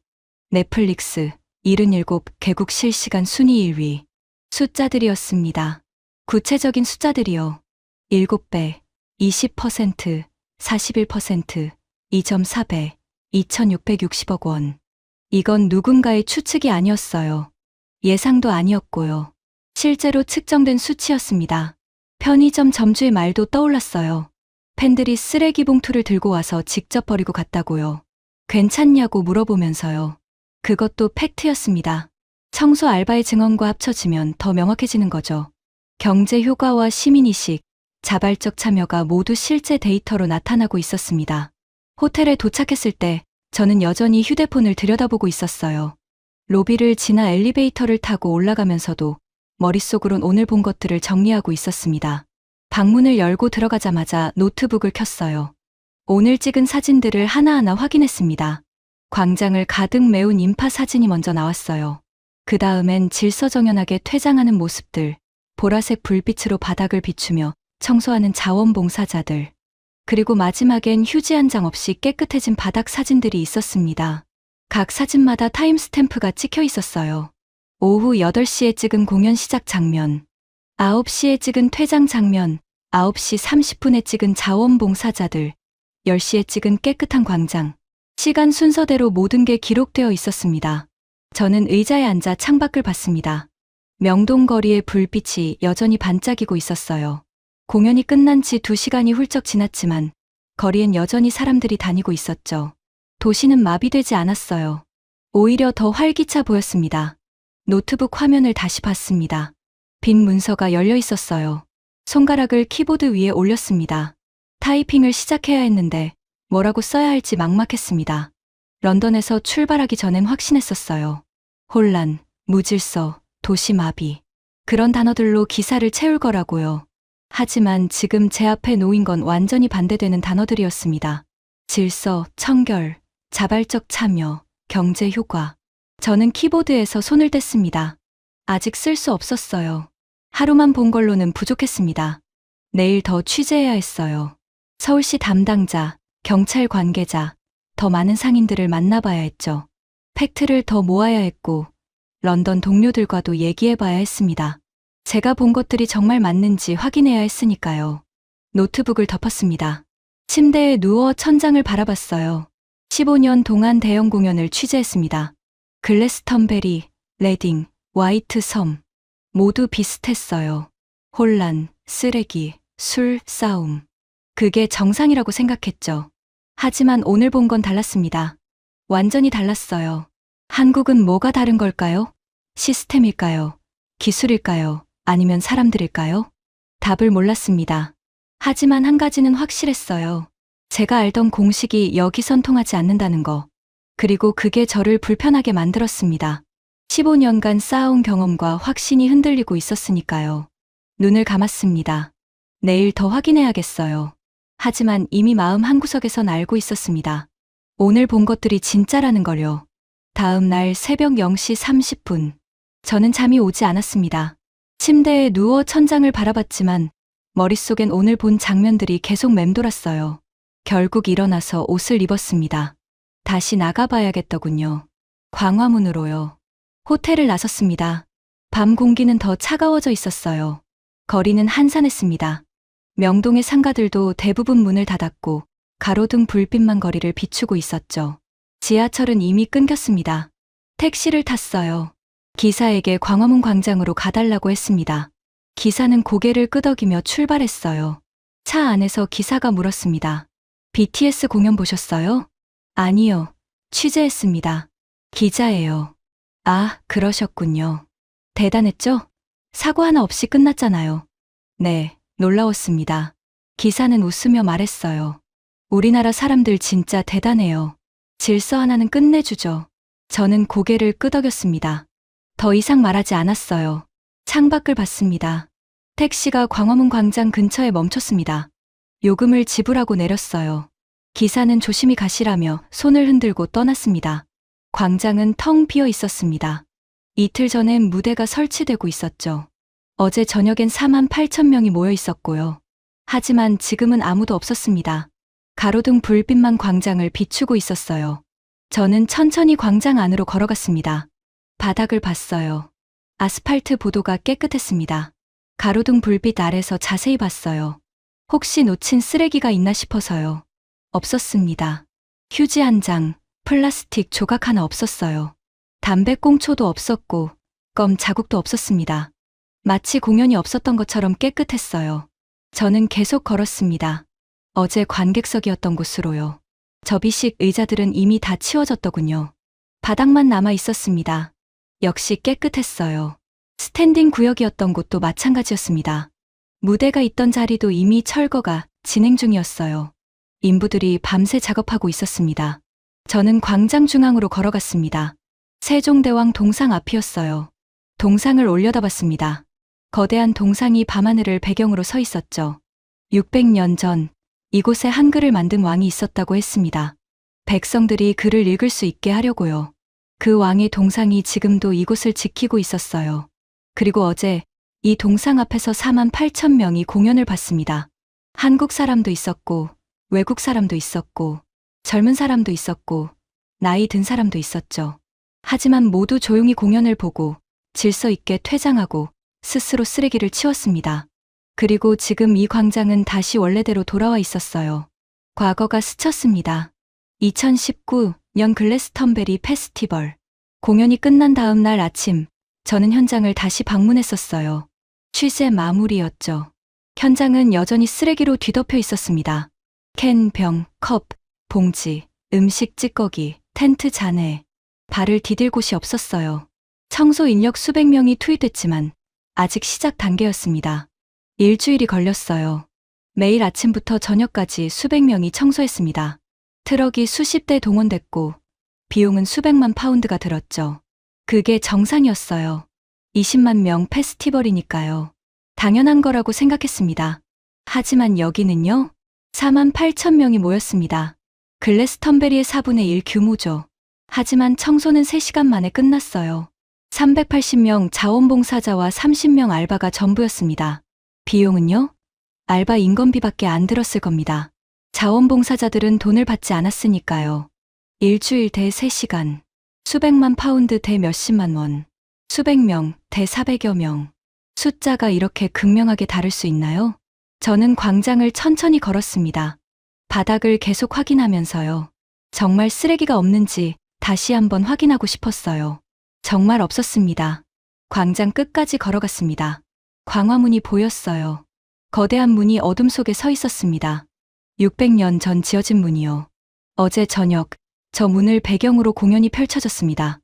Speaker 1: 넷플릭스 77개국 실시간 순위 1위. 숫자들이었습니다. 구체적인 숫자들이요. 7배, 20%, 41%, 2.4배, 2,660억 원. 이건 누군가의 추측이 아니었어요. 예상도 아니었고요. 실제로 측정된 수치였습니다. 편의점 점주의 말도 떠올랐어요. 팬들이 쓰레기 봉투를 들고 와서 직접 버리고 갔다고요. 괜찮냐고 물어보면서요. 그것도 팩트였습니다. 청소 알바의 증언과 합쳐지면 더 명확해지는 거죠. 경제 효과와 시민의식, 자발적 참여가 모두 실제 데이터로 나타나고 있었습니다. 호텔에 도착했을 때 저는 여전히 휴대폰을 들여다보고 있었어요. 로비를 지나 엘리베이터를 타고 올라가면서도 머릿속으론 오늘 본 것들을 정리하고 있었습니다. 방문을 열고 들어가자마자 노트북을 켰어요. 오늘 찍은 사진들을 하나하나 확인했습니다. 광장을 가득 메운 인파 사진이 먼저 나왔어요. 그 다음엔 질서정연하게 퇴장하는 모습들, 보라색 불빛으로 바닥을 비추며 청소하는 자원봉사자들, 그리고 마지막엔 휴지 한 장 없이 깨끗해진 바닥 사진들이 있었습니다. 각 사진마다 타임스탬프가 찍혀 있었어요. 오후 8시에 찍은 공연 시작 장면, 9시에 찍은 퇴장 장면, 9시 30분에 찍은 자원봉사자들, 10시에 찍은 깨끗한 광장. 시간 순서대로 모든 게 기록되어 있었습니다. 저는 의자에 앉아 창밖을 봤습니다. 명동거리의 불빛이 여전히 반짝이고 있었어요. 공연이 끝난 지 2시간이 훌쩍 지났지만 거리엔 여전히 사람들이 다니고 있었죠. 도시는 마비되지 않았어요. 오히려 더 활기차 보였습니다. 노트북 화면을 다시 봤습니다. 빈 문서가 열려 있었어요. 손가락을 키보드 위에 올렸습니다. 타이핑을 시작해야 했는데 뭐라고 써야 할지 막막했습니다. 런던에서 출발하기 전엔 확신했었어요. 혼란, 무질서, 도시 마비. 그런 단어들로 기사를 채울 거라고요. 하지만 지금 제 앞에 놓인 건 완전히 반대되는 단어들이었습니다. 질서, 청결, 자발적 참여, 경제 효과. 저는 키보드에서 손을 뗐습니다. 아직 쓸 수 없었어요. 하루만 본 걸로는 부족했습니다. 내일 더 취재해야 했어요. 서울시 담당자, 경찰 관계자, 더 많은 상인들을 만나봐야 했죠. 팩트를 더 모아야 했고, 런던 동료들과도 얘기해봐야 했습니다. 제가 본 것들이 정말 맞는지 확인해야 했으니까요. 노트북을 덮었습니다. 침대에 누워 천장을 바라봤어요. 15년 동안 대형 공연을 취재했습니다. 글래스턴베리, 레딩, 화이트 섬. 모두 비슷했어요. 혼란, 쓰레기, 술, 싸움. 그게 정상이라고 생각했죠. 하지만 오늘 본 건 달랐습니다. 완전히 달랐어요. 한국은 뭐가 다른 걸까요? 시스템일까요? 기술일까요? 아니면 사람들일까요? 답을 몰랐습니다. 하지만 한 가지는 확실했어요. 제가 알던 공식이 여기선 통하지 않는다는 거. 그리고 그게 저를 불편하게 만들었습니다. 15년간 쌓아온 경험과 확신이 흔들리고 있었으니까요. 눈을 감았습니다. 내일 더 확인해야겠어요. 하지만 이미 마음 한구석에선 알고 있었습니다. 오늘 본 것들이 진짜라는 걸요. 다음 날 새벽 0시 30분. 저는 잠이 오지 않았습니다. 침대에 누워 천장을 바라봤지만 머릿속엔 오늘 본 장면들이 계속 맴돌았어요. 결국 일어나서 옷을 입었습니다. 다시 나가봐야겠더군요. 광화문으로요. 호텔을 나섰습니다. 밤 공기는 더 차가워져 있었어요. 거리는 한산했습니다. 명동의 상가들도 대부분 문을 닫았고 가로등 불빛만 거리를 비추고 있었죠. 지하철은 이미 끊겼습니다. 택시를 탔어요. 기사에게 광화문 광장으로 가달라고 했습니다. 기사는 고개를 끄덕이며 출발했어요. 차 안에서 기사가 물었습니다. BTS 공연 보셨어요? 아니요. 취재했습니다. 기자예요. 아, 그러셨군요. 대단했죠? 사고 하나 없이 끝났잖아요. 네, 놀라웠습니다. 기사는 웃으며 말했어요. 우리나라 사람들 진짜 대단해요. 질서 하나는 끝내주죠. 저는 고개를 끄덕였습니다. 더 이상 말하지 않았어요. 창밖을 봤습니다. 택시가 광화문 광장 근처에 멈췄습니다. 요금을 지불하고 내렸어요. 기사는 조심히 가시라며 손을 흔들고 떠났습니다. 광장은 텅 비어 있었습니다. 이틀 전엔 무대가 설치되고 있었죠. 어제 저녁엔 4만 8천 명이 모여 있었고요. 하지만 지금은 아무도 없었습니다. 가로등 불빛만 광장을 비추고 있었어요. 저는 천천히 광장 안으로 걸어갔습니다. 바닥을 봤어요. 아스팔트 보도가 깨끗했습니다. 가로등 불빛 아래서 자세히 봤어요. 혹시 놓친 쓰레기가 있나 싶어서요. 없었습니다. 휴지 한 장, 플라스틱 조각 하나 없었어요. 담배꽁초도 없었고 껌 자국도 없었습니다. 마치 공연이 없었던 것처럼 깨끗했어요. 저는 계속 걸었습니다. 어제 관객석이었던 곳으로요. 접이식 의자들은 이미 다 치워졌더군요. 바닥만 남아 있었습니다. 역시 깨끗했어요. 스탠딩 구역이었던 곳도 마찬가지였습니다. 무대가 있던 자리도 이미 철거가 진행 중이었어요. 인부들이 밤새 작업하고 있었습니다. 저는 광장 중앙으로 걸어갔습니다. 세종대왕 동상 앞이었어요. 동상을 올려다봤습니다. 거대한 동상이 밤하늘을 배경으로 서 있었죠. 600년 전 이곳에 한글을 만든 왕이 있었다고 했습니다. 백성들이 글을 읽을 수 있게 하려고요. 그 왕의 동상이 지금도 이곳을 지키고 있었어요. 그리고 어제 이 동상 앞에서 48,000명이 공연을 봤습니다. 한국 사람도 있었고, 외국 사람도 있었고, 젊은 사람도 있었고, 나이 든 사람도 있었죠. 하지만 모두 조용히 공연을 보고 질서 있게 퇴장하고 스스로 쓰레기를 치웠습니다. 그리고 지금 이 광장은 다시 원래대로 돌아와 있었어요. 과거가 스쳤습니다. 2019년 글래스턴베리 페스티벌. 공연이 끝난 다음 날 아침, 저는 현장을 다시 방문했었어요. 취재 마무리였죠. 현장은 여전히 쓰레기로 뒤덮여 있었습니다. 캔, 병, 컵, 봉지, 음식 찌꺼기, 텐트 잔해. 발을 디딜 곳이 없었어요. 청소 인력 수백 명이 투입됐지만 아직 시작 단계였습니다. 일주일이 걸렸어요. 매일 아침부터 저녁까지 수백 명이 청소했습니다. 트럭이 수십 대 동원됐고 비용은 수백만 파운드가 들었죠. 그게 정상이었어요. 20만 명 페스티벌이니까요. 당연한 거라고 생각했습니다. 하지만 여기는요? 48,000명이 모였습니다. 글래스턴베리의 4분의 1 규모죠. 하지만 청소는 3시간 만에 끝났어요. 380명 자원봉사자와 30명 알바가 전부였습니다. 비용은요? 알바 인건비밖에 안 들었을 겁니다. 자원봉사자들은 돈을 받지 않았으니까요. 일주일 대 3시간, 수백만 파운드 대 몇십만 원, 수백 명 대 400여 명. 숫자가 이렇게 극명하게 다를 수 있나요? 저는 광장을 천천히 걸었습니다. 바닥을 계속 확인하면서요. 정말 쓰레기가 없는지 다시 한번 확인하고 싶었어요. 정말 없었습니다. 광장 끝까지 걸어갔습니다. 광화문이 보였어요. 거대한 문이 어둠 속에 서 있었습니다. 600년 전 지어진 문이요. 어제 저녁 저 문을 배경으로 공연이 펼쳐졌습니다.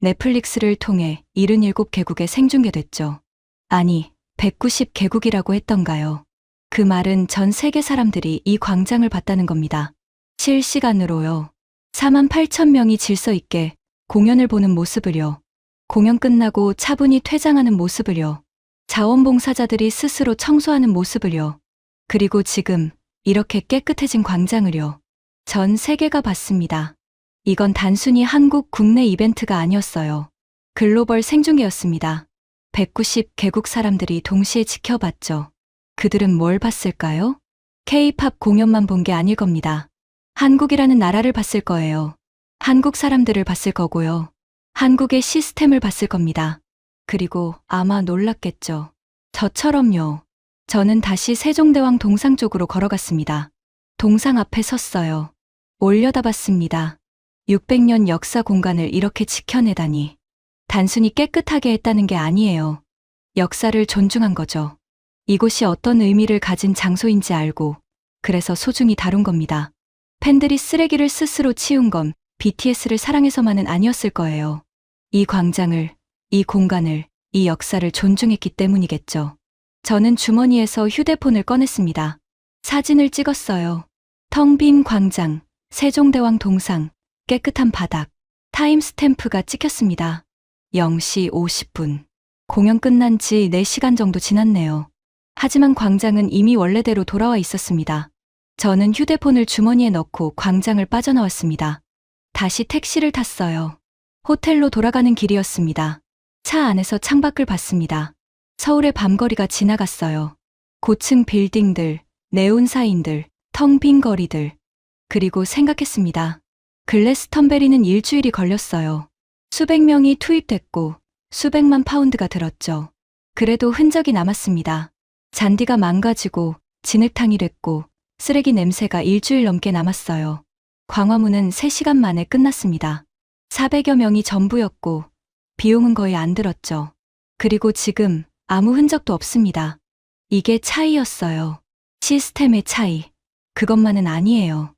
Speaker 1: 넷플릭스를 통해 77개국에 생중계됐죠. 아니, 190개국이라고 했던가요? 그 말은 전 세계 사람들이 이 광장을 봤다는 겁니다. 실시간으로요. 48,000명이 질서 있게 공연을 보는 모습을요. 공연 끝나고 차분히 퇴장하는 모습을요. 자원봉사자들이 스스로 청소하는 모습을요. 그리고 지금 이렇게 깨끗해진 광장을요. 전 세계가 봤습니다. 이건 단순히 한국 국내 이벤트가 아니었어요. 글로벌 생중계였습니다. 190개국 사람들이 동시에 지켜봤죠. 그들은 뭘 봤을까요? K-팝 공연만 본 게 아닐 겁니다. 한국이라는 나라를 봤을 거예요. 한국 사람들을 봤을 거고요. 한국의 시스템을 봤을 겁니다. 그리고 아마 놀랐겠죠. 저처럼요. 저는 다시 세종대왕 동상 쪽으로 걸어갔습니다. 동상 앞에 섰어요. 올려다봤습니다. 600년 역사 공간을 이렇게 지켜내다니. 단순히 깨끗하게 했다는 게 아니에요. 역사를 존중한 거죠. 이곳이 어떤 의미를 가진 장소인지 알고 그래서 소중히 다룬 겁니다. 팬들이 쓰레기를 스스로 치운 건 BTS를 사랑해서만은 아니었을 거예요. 이 광장을, 이 공간을, 이 역사를 존중했기 때문이겠죠. 저는 주머니에서 휴대폰을 꺼냈습니다. 사진을 찍었어요. 텅 빈 광장, 세종대왕 동상, 깨끗한 바닥, 타임스탬프가 찍혔습니다. 0시 50분. 공연 끝난 지 4시간 정도 지났네요. 하지만 광장은 이미 원래대로 돌아와 있었습니다. 저는 휴대폰을 주머니에 넣고 광장을 빠져나왔습니다. 다시 택시를 탔어요. 호텔로 돌아가는 길이었습니다. 차 안에서 창밖을 봤습니다. 서울의 밤거리가 지나갔어요. 고층 빌딩들, 네온 사인들, 텅 빈 거리들. 그리고 생각했습니다. 글래스턴베리는 일주일이 걸렸어요. 수백 명이 투입됐고 수백만 파운드가 들었죠. 그래도 흔적이 남았습니다. 잔디가 망가지고 진흙탕이 됐고 쓰레기 냄새가 일주일 넘게 남았어요. 광화문은 3시간 만에 끝났습니다. 400여 명이 전부였고 비용은 거의 안 들었죠. 그리고 지금 아무 흔적도 없습니다. 이게 차이였어요. 시스템의 차이. 그것만은 아니에요.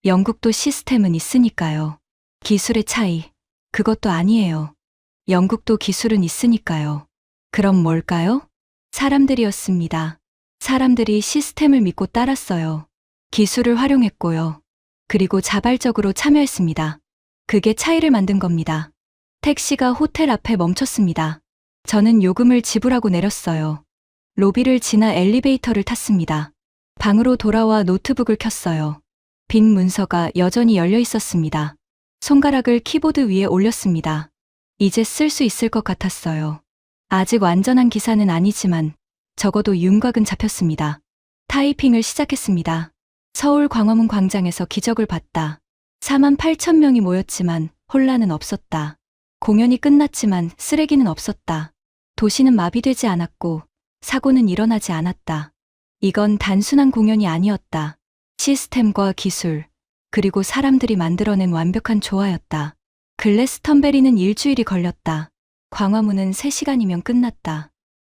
Speaker 1: 영국도 시스템은 있으니까요. 기술의 차이. 그것도 아니에요. 영국도 기술은 있으니까요. 그럼 뭘까요? 사람들이었습니다. 사람들이 시스템을 믿고 따랐어요. 기술을 활용했고요. 그리고 자발적으로 참여했습니다. 그게 차이를 만든 겁니다. 택시가 호텔 앞에 멈췄습니다. 저는 요금을 지불하고 내렸어요. 로비를 지나 엘리베이터를 탔습니다. 방으로 돌아와 노트북을 켰어요. 빈 문서가 여전히 열려 있었습니다. 손가락을 키보드 위에 올렸습니다. 이제 쓸 수 있을 것 같았어요. 아직 완전한 기사는 아니지만 적어도 윤곽은 잡혔습니다. 타이핑을 시작했습니다. 서울 광화문 광장에서 기적을 봤다. 4만 8천 명이 모였지만 혼란은 없었다. 공연이 끝났지만 쓰레기는 없었다. 도시는 마비되지 않았고 사고는 일어나지 않았다. 이건 단순한 공연이 아니었다. 시스템과 기술, 그리고 사람들이 만들어낸 완벽한 조화였다. 글래스턴베리는 일주일이 걸렸다. 광화문은 3시간이면 끝났다.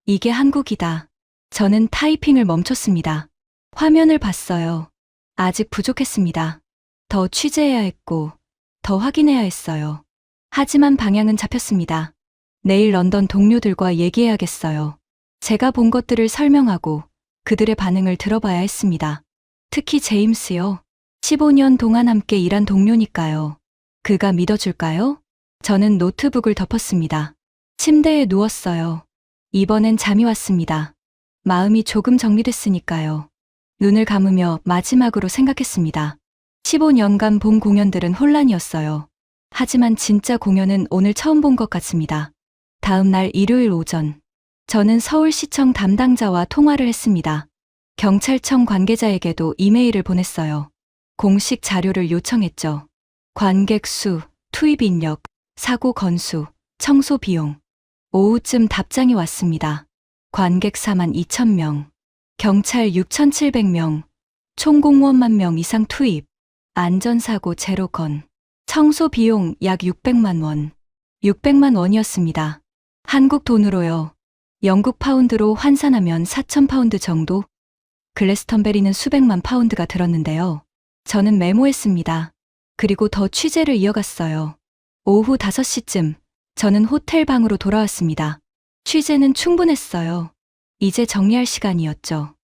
Speaker 1: 이게 한국이다. 저는 타이핑을 멈췄습니다. 화면을 봤어요. 아직 부족했습니다. 더 취재해야 했고, 더 확인해야 했어요. 하지만 방향은 잡혔습니다. 내일 런던 동료들과 얘기해야겠어요. 제가 본 것들을 설명하고 그들의 반응을 들어봐야 했습니다. 특히 제임스요. 15년 동안 함께 일한 동료니까요. 그가 믿어줄까요? 저는 노트북을 덮었습니다. 침대에 누웠어요. 이번엔 잠이 왔습니다. 마음이 조금 정리됐으니까요. 눈을 감으며 마지막으로 생각했습니다. 15년간 본 공연들은 혼란이었어요. 하지만 진짜 공연은 오늘 처음 본 것 같습니다. 다음 날 일요일 오전, 저는 서울시청 담당자와 통화를 했습니다. 경찰청 관계자에게도 이메일을 보냈어요. 공식 자료를 요청했죠. 관객 수, 투입 인력, 사고 건수, 청소 비용. 오후쯤 답장이 왔습니다. 관객 4만 2천 명, 경찰 6,700명, 총공무원 1만 명 이상 투입, 안전사고 0건, 청소 비용 약 600만 원. 600만 원이었습니다. 한국 돈으로요. 영국 파운드로 환산하면 4천 파운드 정도? 글래스턴베리는 수백만 파운드가 들었는데요. 저는 메모했습니다. 그리고 더 취재를 이어갔어요. 오후 5시쯤 저는 호텔 방으로 돌아왔습니다. 취재는 충분했어요. 이제 정리할 시간이었죠.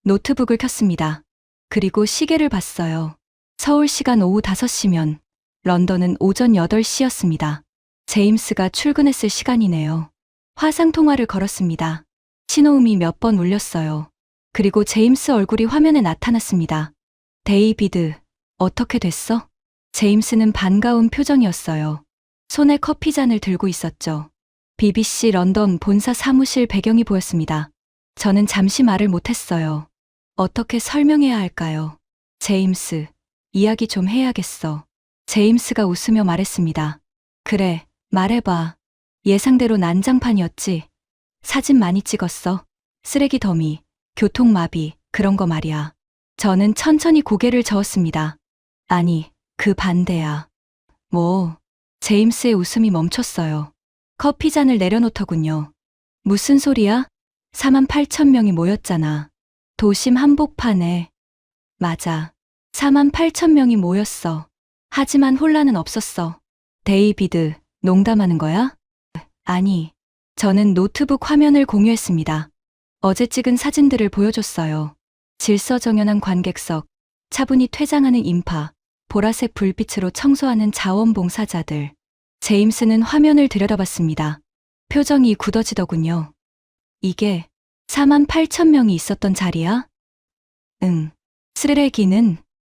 Speaker 1: 노트북을 켰습니다. 그리고 시계를 봤어요. 서울 시간 오후 5시면 런던은 오전 8시였습니다. 제임스가 출근했을 시간이네요. 화상 통화를 걸었습니다. 신호음이 몇 번 울렸어요. 그리고 제임스 얼굴이 화면에 나타났습니다. 데이비드, 어떻게 됐어? 제임스는 반가운 표정이었어요. 손에 커피잔을 들고 있었죠. BBC 런던 본사 사무실 배경이 보였습니다. 저는 잠시 말을 못했어요. 어떻게 설명해야 할까요? 제임스, 이야기 좀 해야겠어. 제임스가 웃으며 말했습니다. 그래, 말해봐. 예상대로 난장판이었지. 사진 많이 찍었어. 쓰레기 더미, 교통마비, 그런 거 말이야. 저는 천천히 고개를 저었습니다. 아니, 그 반대야. 뭐, 제임스의 웃음이 멈췄어요. 커피잔을 내려놓더군요. 무슨 소리야? 4만 8천 명이 모였잖아. 도심 한복판에. 맞아. 4만 8천 명이 모였어. 하지만 혼란은 없었어. 데이비드, 농담하는 거야? 아니, 저는 노트북 화면을 공유했습니다. 어제 찍은 사진들을 보여줬어요. 질서정연한 관객석, 차분히 퇴장하는 인파, 보라색 불빛으로 청소하는 자원봉사자들. 제임스는 화면을 들여다봤습니다. 표정이 굳어지더군요. 이게 4만 8천 명이 있었던 자리야? 응. 쓰레기는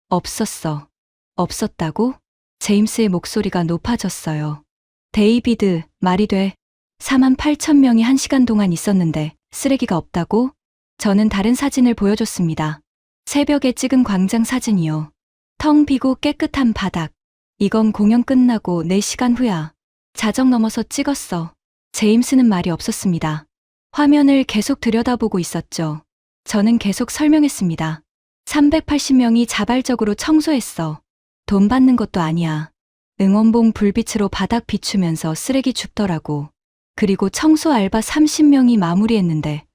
Speaker 1: 없었어. 없었다고? 제임스의 목소리가 높아졌어요. 데이비드, 말이 돼. 4만 8천 명이 1시간 동안 있었는데 쓰레기가 없다고? 저는 다른 사진을 보여줬습니다. 새벽에 찍은 광장 사진이요. 텅 비고 깨끗한 바닥. 이건 공연 끝나고 4시간 후야. 자정 넘어서 찍었어. 제임스는 말이 없었습니다. 화면을 계속 들여다보고 있었죠. 저는 계속 설명했습니다. 380명이 자발적으로 청소했어. 돈 받는 것도 아니야. 응원봉 불빛으로 바닥 비추면서 쓰레기 줍더라고. 그리고 청소 알바 30명이 마무리했는데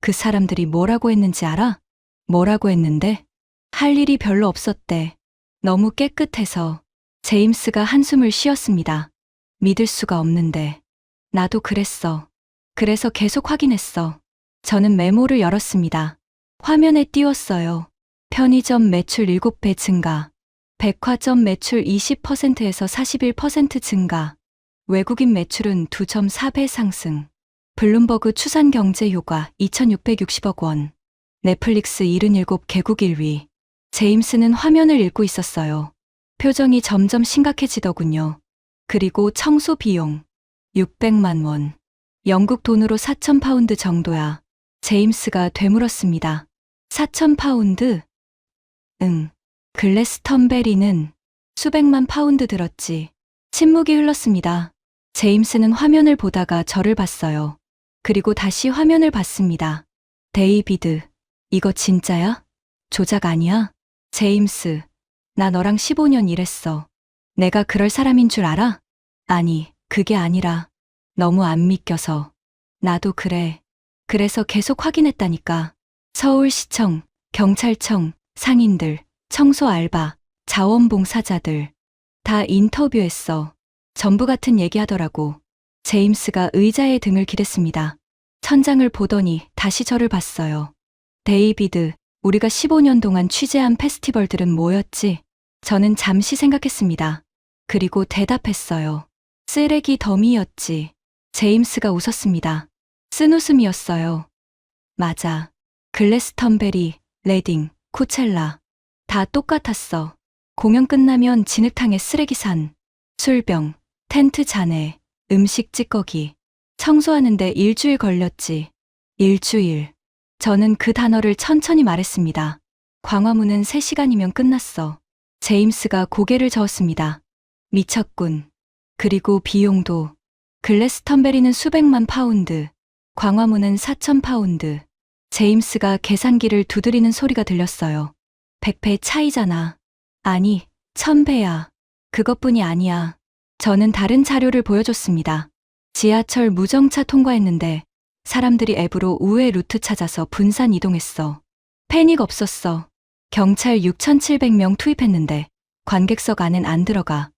Speaker 1: 그 사람들이 뭐라고 했는지 알아? 뭐라고 했는데? 할 일이 별로 없었대. 너무 깨끗해서. 제임스가 한숨을 쉬었습니다. 믿을 수가 없는데. 나도 그랬어. 그래서 계속 확인했어. 저는 메모를 열었습니다. 화면에 띄웠어요. 편의점 매출 7배 증가. 백화점 매출 20%에서 41% 증가. 외국인 매출은 2.4배 상승. 블룸버그 추산 경제 효과 2,660억 원. 넷플릭스 77개국 1위. 제임스는 화면을 읽고 있었어요. 표정이 점점 심각해지더군요. 그리고 청소 비용 600만 원. 영국 돈으로 4,000파운드 정도야. 제임스가 되물었습니다. 4,000파운드? 응. 글래스턴베리는 수백만 파운드 들었지. 침묵이 흘렀습니다. 제임스는 화면을 보다가 저를 봤어요. 그리고 다시 화면을 봤습니다. 데이비드, 이거 진짜야? 조작 아니야? 제임스, 나 너랑 15년 일했어. 내가 그럴 사람인 줄 알아? 아니, 그게 아니라 너무 안 믿겨서. 나도 그래. 그래서 계속 확인했다니까. 서울시청, 경찰청, 상인들, 청소 알바, 자원봉사자들 다 인터뷰했어. 전부 같은 얘기하더라고. 제임스가 의자에 등을 기댔습니다. 천장을 보더니 다시 저를 봤어요. 데이비드, 우리가 15년 동안 취재한 페스티벌들은 뭐였지? 저는 잠시 생각했습니다. 그리고 대답했어요. 쓰레기 더미였지. 제임스가 웃었습니다. 쓴웃음이었어요. 맞아. 글래스턴베리, 레딩, 코첼라. 다 똑같았어. 공연 끝나면 진흙탕에 쓰레기산, 술병, 텐트 잔해, 음식 찌꺼기. 청소하는데 일주일 걸렸지. 일주일. 저는 그 단어를 천천히 말했습니다. 광화문은 3시간이면 끝났어. 제임스가 고개를 저었습니다. 미쳤군. 그리고 비용도. 글래스턴베리는 수백만 파운드. 광화문은 4,000파운드. 제임스가 계산기를 두드리는 소리가 들렸어요. 100배 차이잖아. 아니, 1000배야. 그것뿐이 아니야. 저는 다른 자료를 보여줬습니다. 지하철 무정차 통과했는데 사람들이 앱으로 우회 루트 찾아서 분산 이동했어. 패닉 없었어. 경찰 6,700명 투입했는데 관객석 안엔 안 들어가.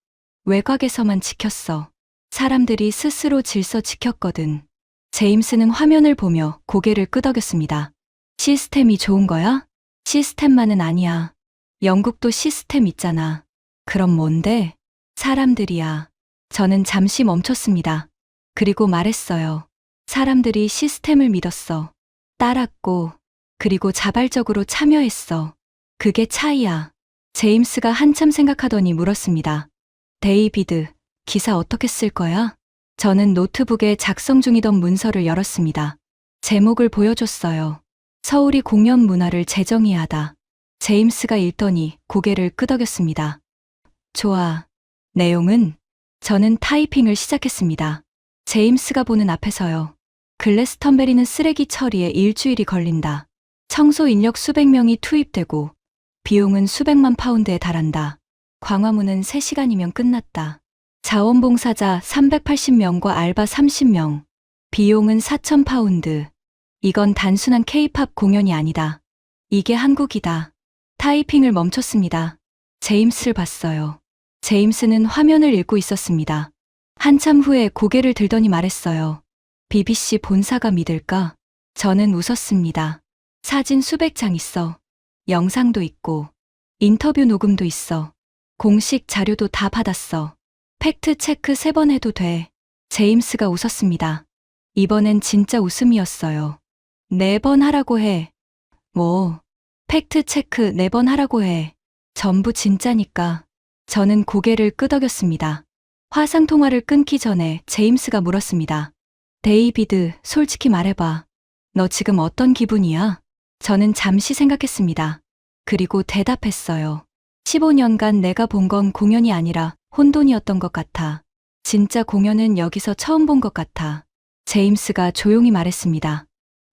Speaker 1: 외곽에서만 지켰어. 사람들이 스스로 질서 지켰거든. 제임스는 화면을 보며 고개를 끄덕였습니다. 시스템이 좋은 거야? 시스템만은 아니야. 영국도 시스템 있잖아. 그럼 뭔데? 사람들이야. 저는 잠시 멈췄습니다. 그리고 말했어요. 사람들이 시스템을 믿었어. 따랐고, 그리고 자발적으로 참여했어. 그게 차이야. 제임스가 한참 생각하더니 물었습니다. 데이비드, 기사 어떻게 쓸 거야? 저는 노트북에 작성 중이던 문서를 열었습니다. 제목을 보여줬어요. 서울이 공연 문화를 재정의하다. 제임스가 읽더니 고개를 끄덕였습니다. 좋아. 내용은? 저는 타이핑을 시작했습니다. 제임스가 보는 앞에서요. 글래스턴베리는 쓰레기 처리에 일주일이 걸린다. 청소 인력 수백 명이 투입되고 비용은 수백만 파운드에 달한다. 광화문은 3시간이면 끝났다. 자원봉사자 380명과 알바 30명. 비용은 4,000파운드. 이건 단순한 K-팝 공연이 아니다. 이게 한국이다. 타이핑을 멈췄습니다. 제임스를 봤어요. 제임스는 화면을 읽고 있었습니다. 한참 후에 고개를 들더니 말했어요. BBC 본사가 믿을까? 저는 웃었습니다. 사진 수백 장 있어. 영상도 있고, 인터뷰 녹음도 있어. 공식 자료도 다 받았어. 팩트 체크 3번 해도 돼. 제임스가 웃었습니다. 이번엔 진짜 웃음이었어요. 4번 하라고 해. 뭐, 팩트 체크 4번 하라고 해. 전부 진짜니까. 저는 고개를 끄덕였습니다. 화상통화를 끊기 전에 제임스가 물었습니다. 데이비드, 솔직히 말해봐. 너 지금 어떤 기분이야? 저는 잠시 생각했습니다. 그리고 대답했어요. 15년간 내가 본 건 공연이 아니라 혼돈이었던 것 같아. 진짜 공연은 여기서 처음 본 것 같아. 제임스가 조용히 말했습니다.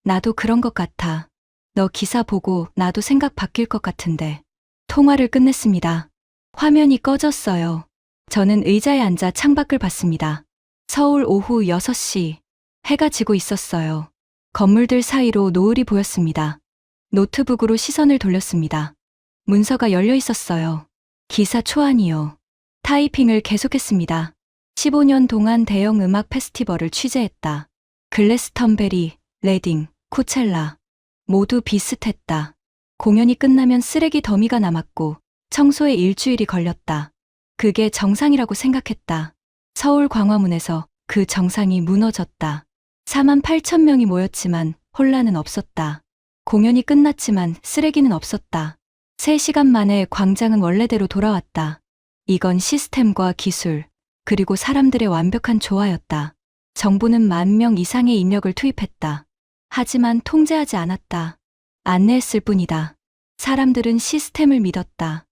Speaker 1: 나도 그런 것 같아. 너 기사 보고 나도 생각 바뀔 것 같은데. 통화를 끝냈습니다. 화면이 꺼졌어요. 저는 의자에 앉아 창밖을 봤습니다. 서울 오후 6시. 해가 지고 있었어요. 건물들 사이로 노을이 보였습니다. 노트북으로 시선을 돌렸습니다. 문서가 열려 있었어요. 기사 초안이요. 타이핑을 계속했습니다. 15년 동안 대형 음악 페스티벌을 취재했다. 글래스턴베리, 레딩, 코첼라. 모두 비슷했다. 공연이 끝나면 쓰레기 더미가 남았고 청소에 일주일이 걸렸다. 그게 정상이라고 생각했다. 서울 광화문에서 그 정상이 무너졌다. 4만 8천 명이 모였지만 혼란은 없었다. 공연이 끝났지만 쓰레기는 없었다. 3시간 만에 광장은 원래대로 돌아왔다. 이건 시스템과 기술, 그리고 사람들의 완벽한 조화였다. 정부는 10,000명 이상의 인력을 투입했다. 하지만 통제하지 않았다. 안내했을 뿐이다. 사람들은 시스템을 믿었다.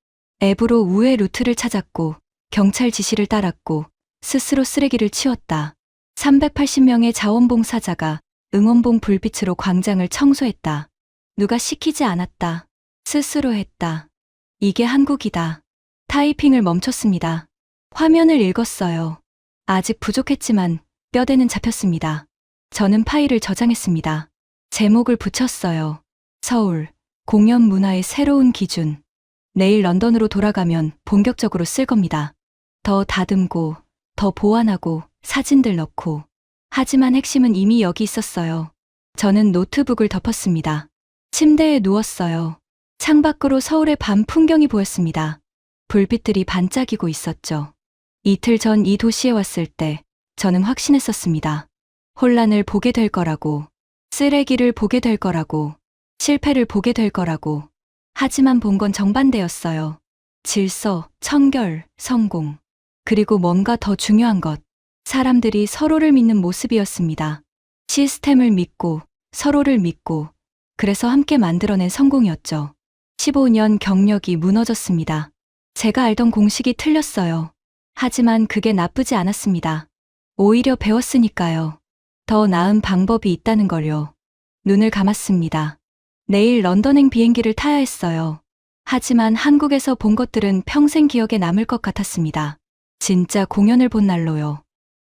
Speaker 1: 앱으로 우회 루트를 찾았고, 경찰 지시를 따랐고, 스스로 쓰레기를 치웠다. 380명의 자원봉사자가 응원봉 불빛으로 광장을 청소했다. 누가 시키지 않았다. 스스로 했다. 이게 한국이다. 타이핑을 멈췄습니다. 화면을 읽었어요. 아직 부족했지만 뼈대는 잡혔습니다. 저는 파일을 저장했습니다. 제목을 붙였어요. 서울, 공연 문화의 새로운 기준. 내일 런던으로 돌아가면 본격적으로 쓸 겁니다. 더 다듬고, 더 보완하고, 사진들 넣고. 하지만 핵심은 이미 여기 있었어요. 저는 노트북을 덮었습니다. 침대에 누웠어요. 창밖으로 서울의 밤 풍경이 보였습니다. 불빛들이 반짝이고 있었죠. 이틀 전 이 도시에 왔을 때 저는 확신했었습니다. 혼란을 보게 될 거라고, 쓰레기를 보게 될 거라고, 실패를 보게 될 거라고. 하지만 본 건 정반대였어요. 질서, 청결, 성공. 그리고 뭔가 더 중요한 것. 사람들이 서로를 믿는 모습이었습니다. 시스템을 믿고, 서로를 믿고, 그래서 함께 만들어낸 성공이었죠. 15년 경력이 무너졌습니다. 제가 알던 공식이 틀렸어요. 하지만 그게 나쁘지 않았습니다. 오히려 배웠으니까요. 더 나은 방법이 있다는 걸요. 눈을 감았습니다. 내일 런던행 비행기를 타야 했어요. 하지만 한국에서 본 것들은 평생 기억에 남을 것 같았습니다. 진짜 공연을 본 날로요.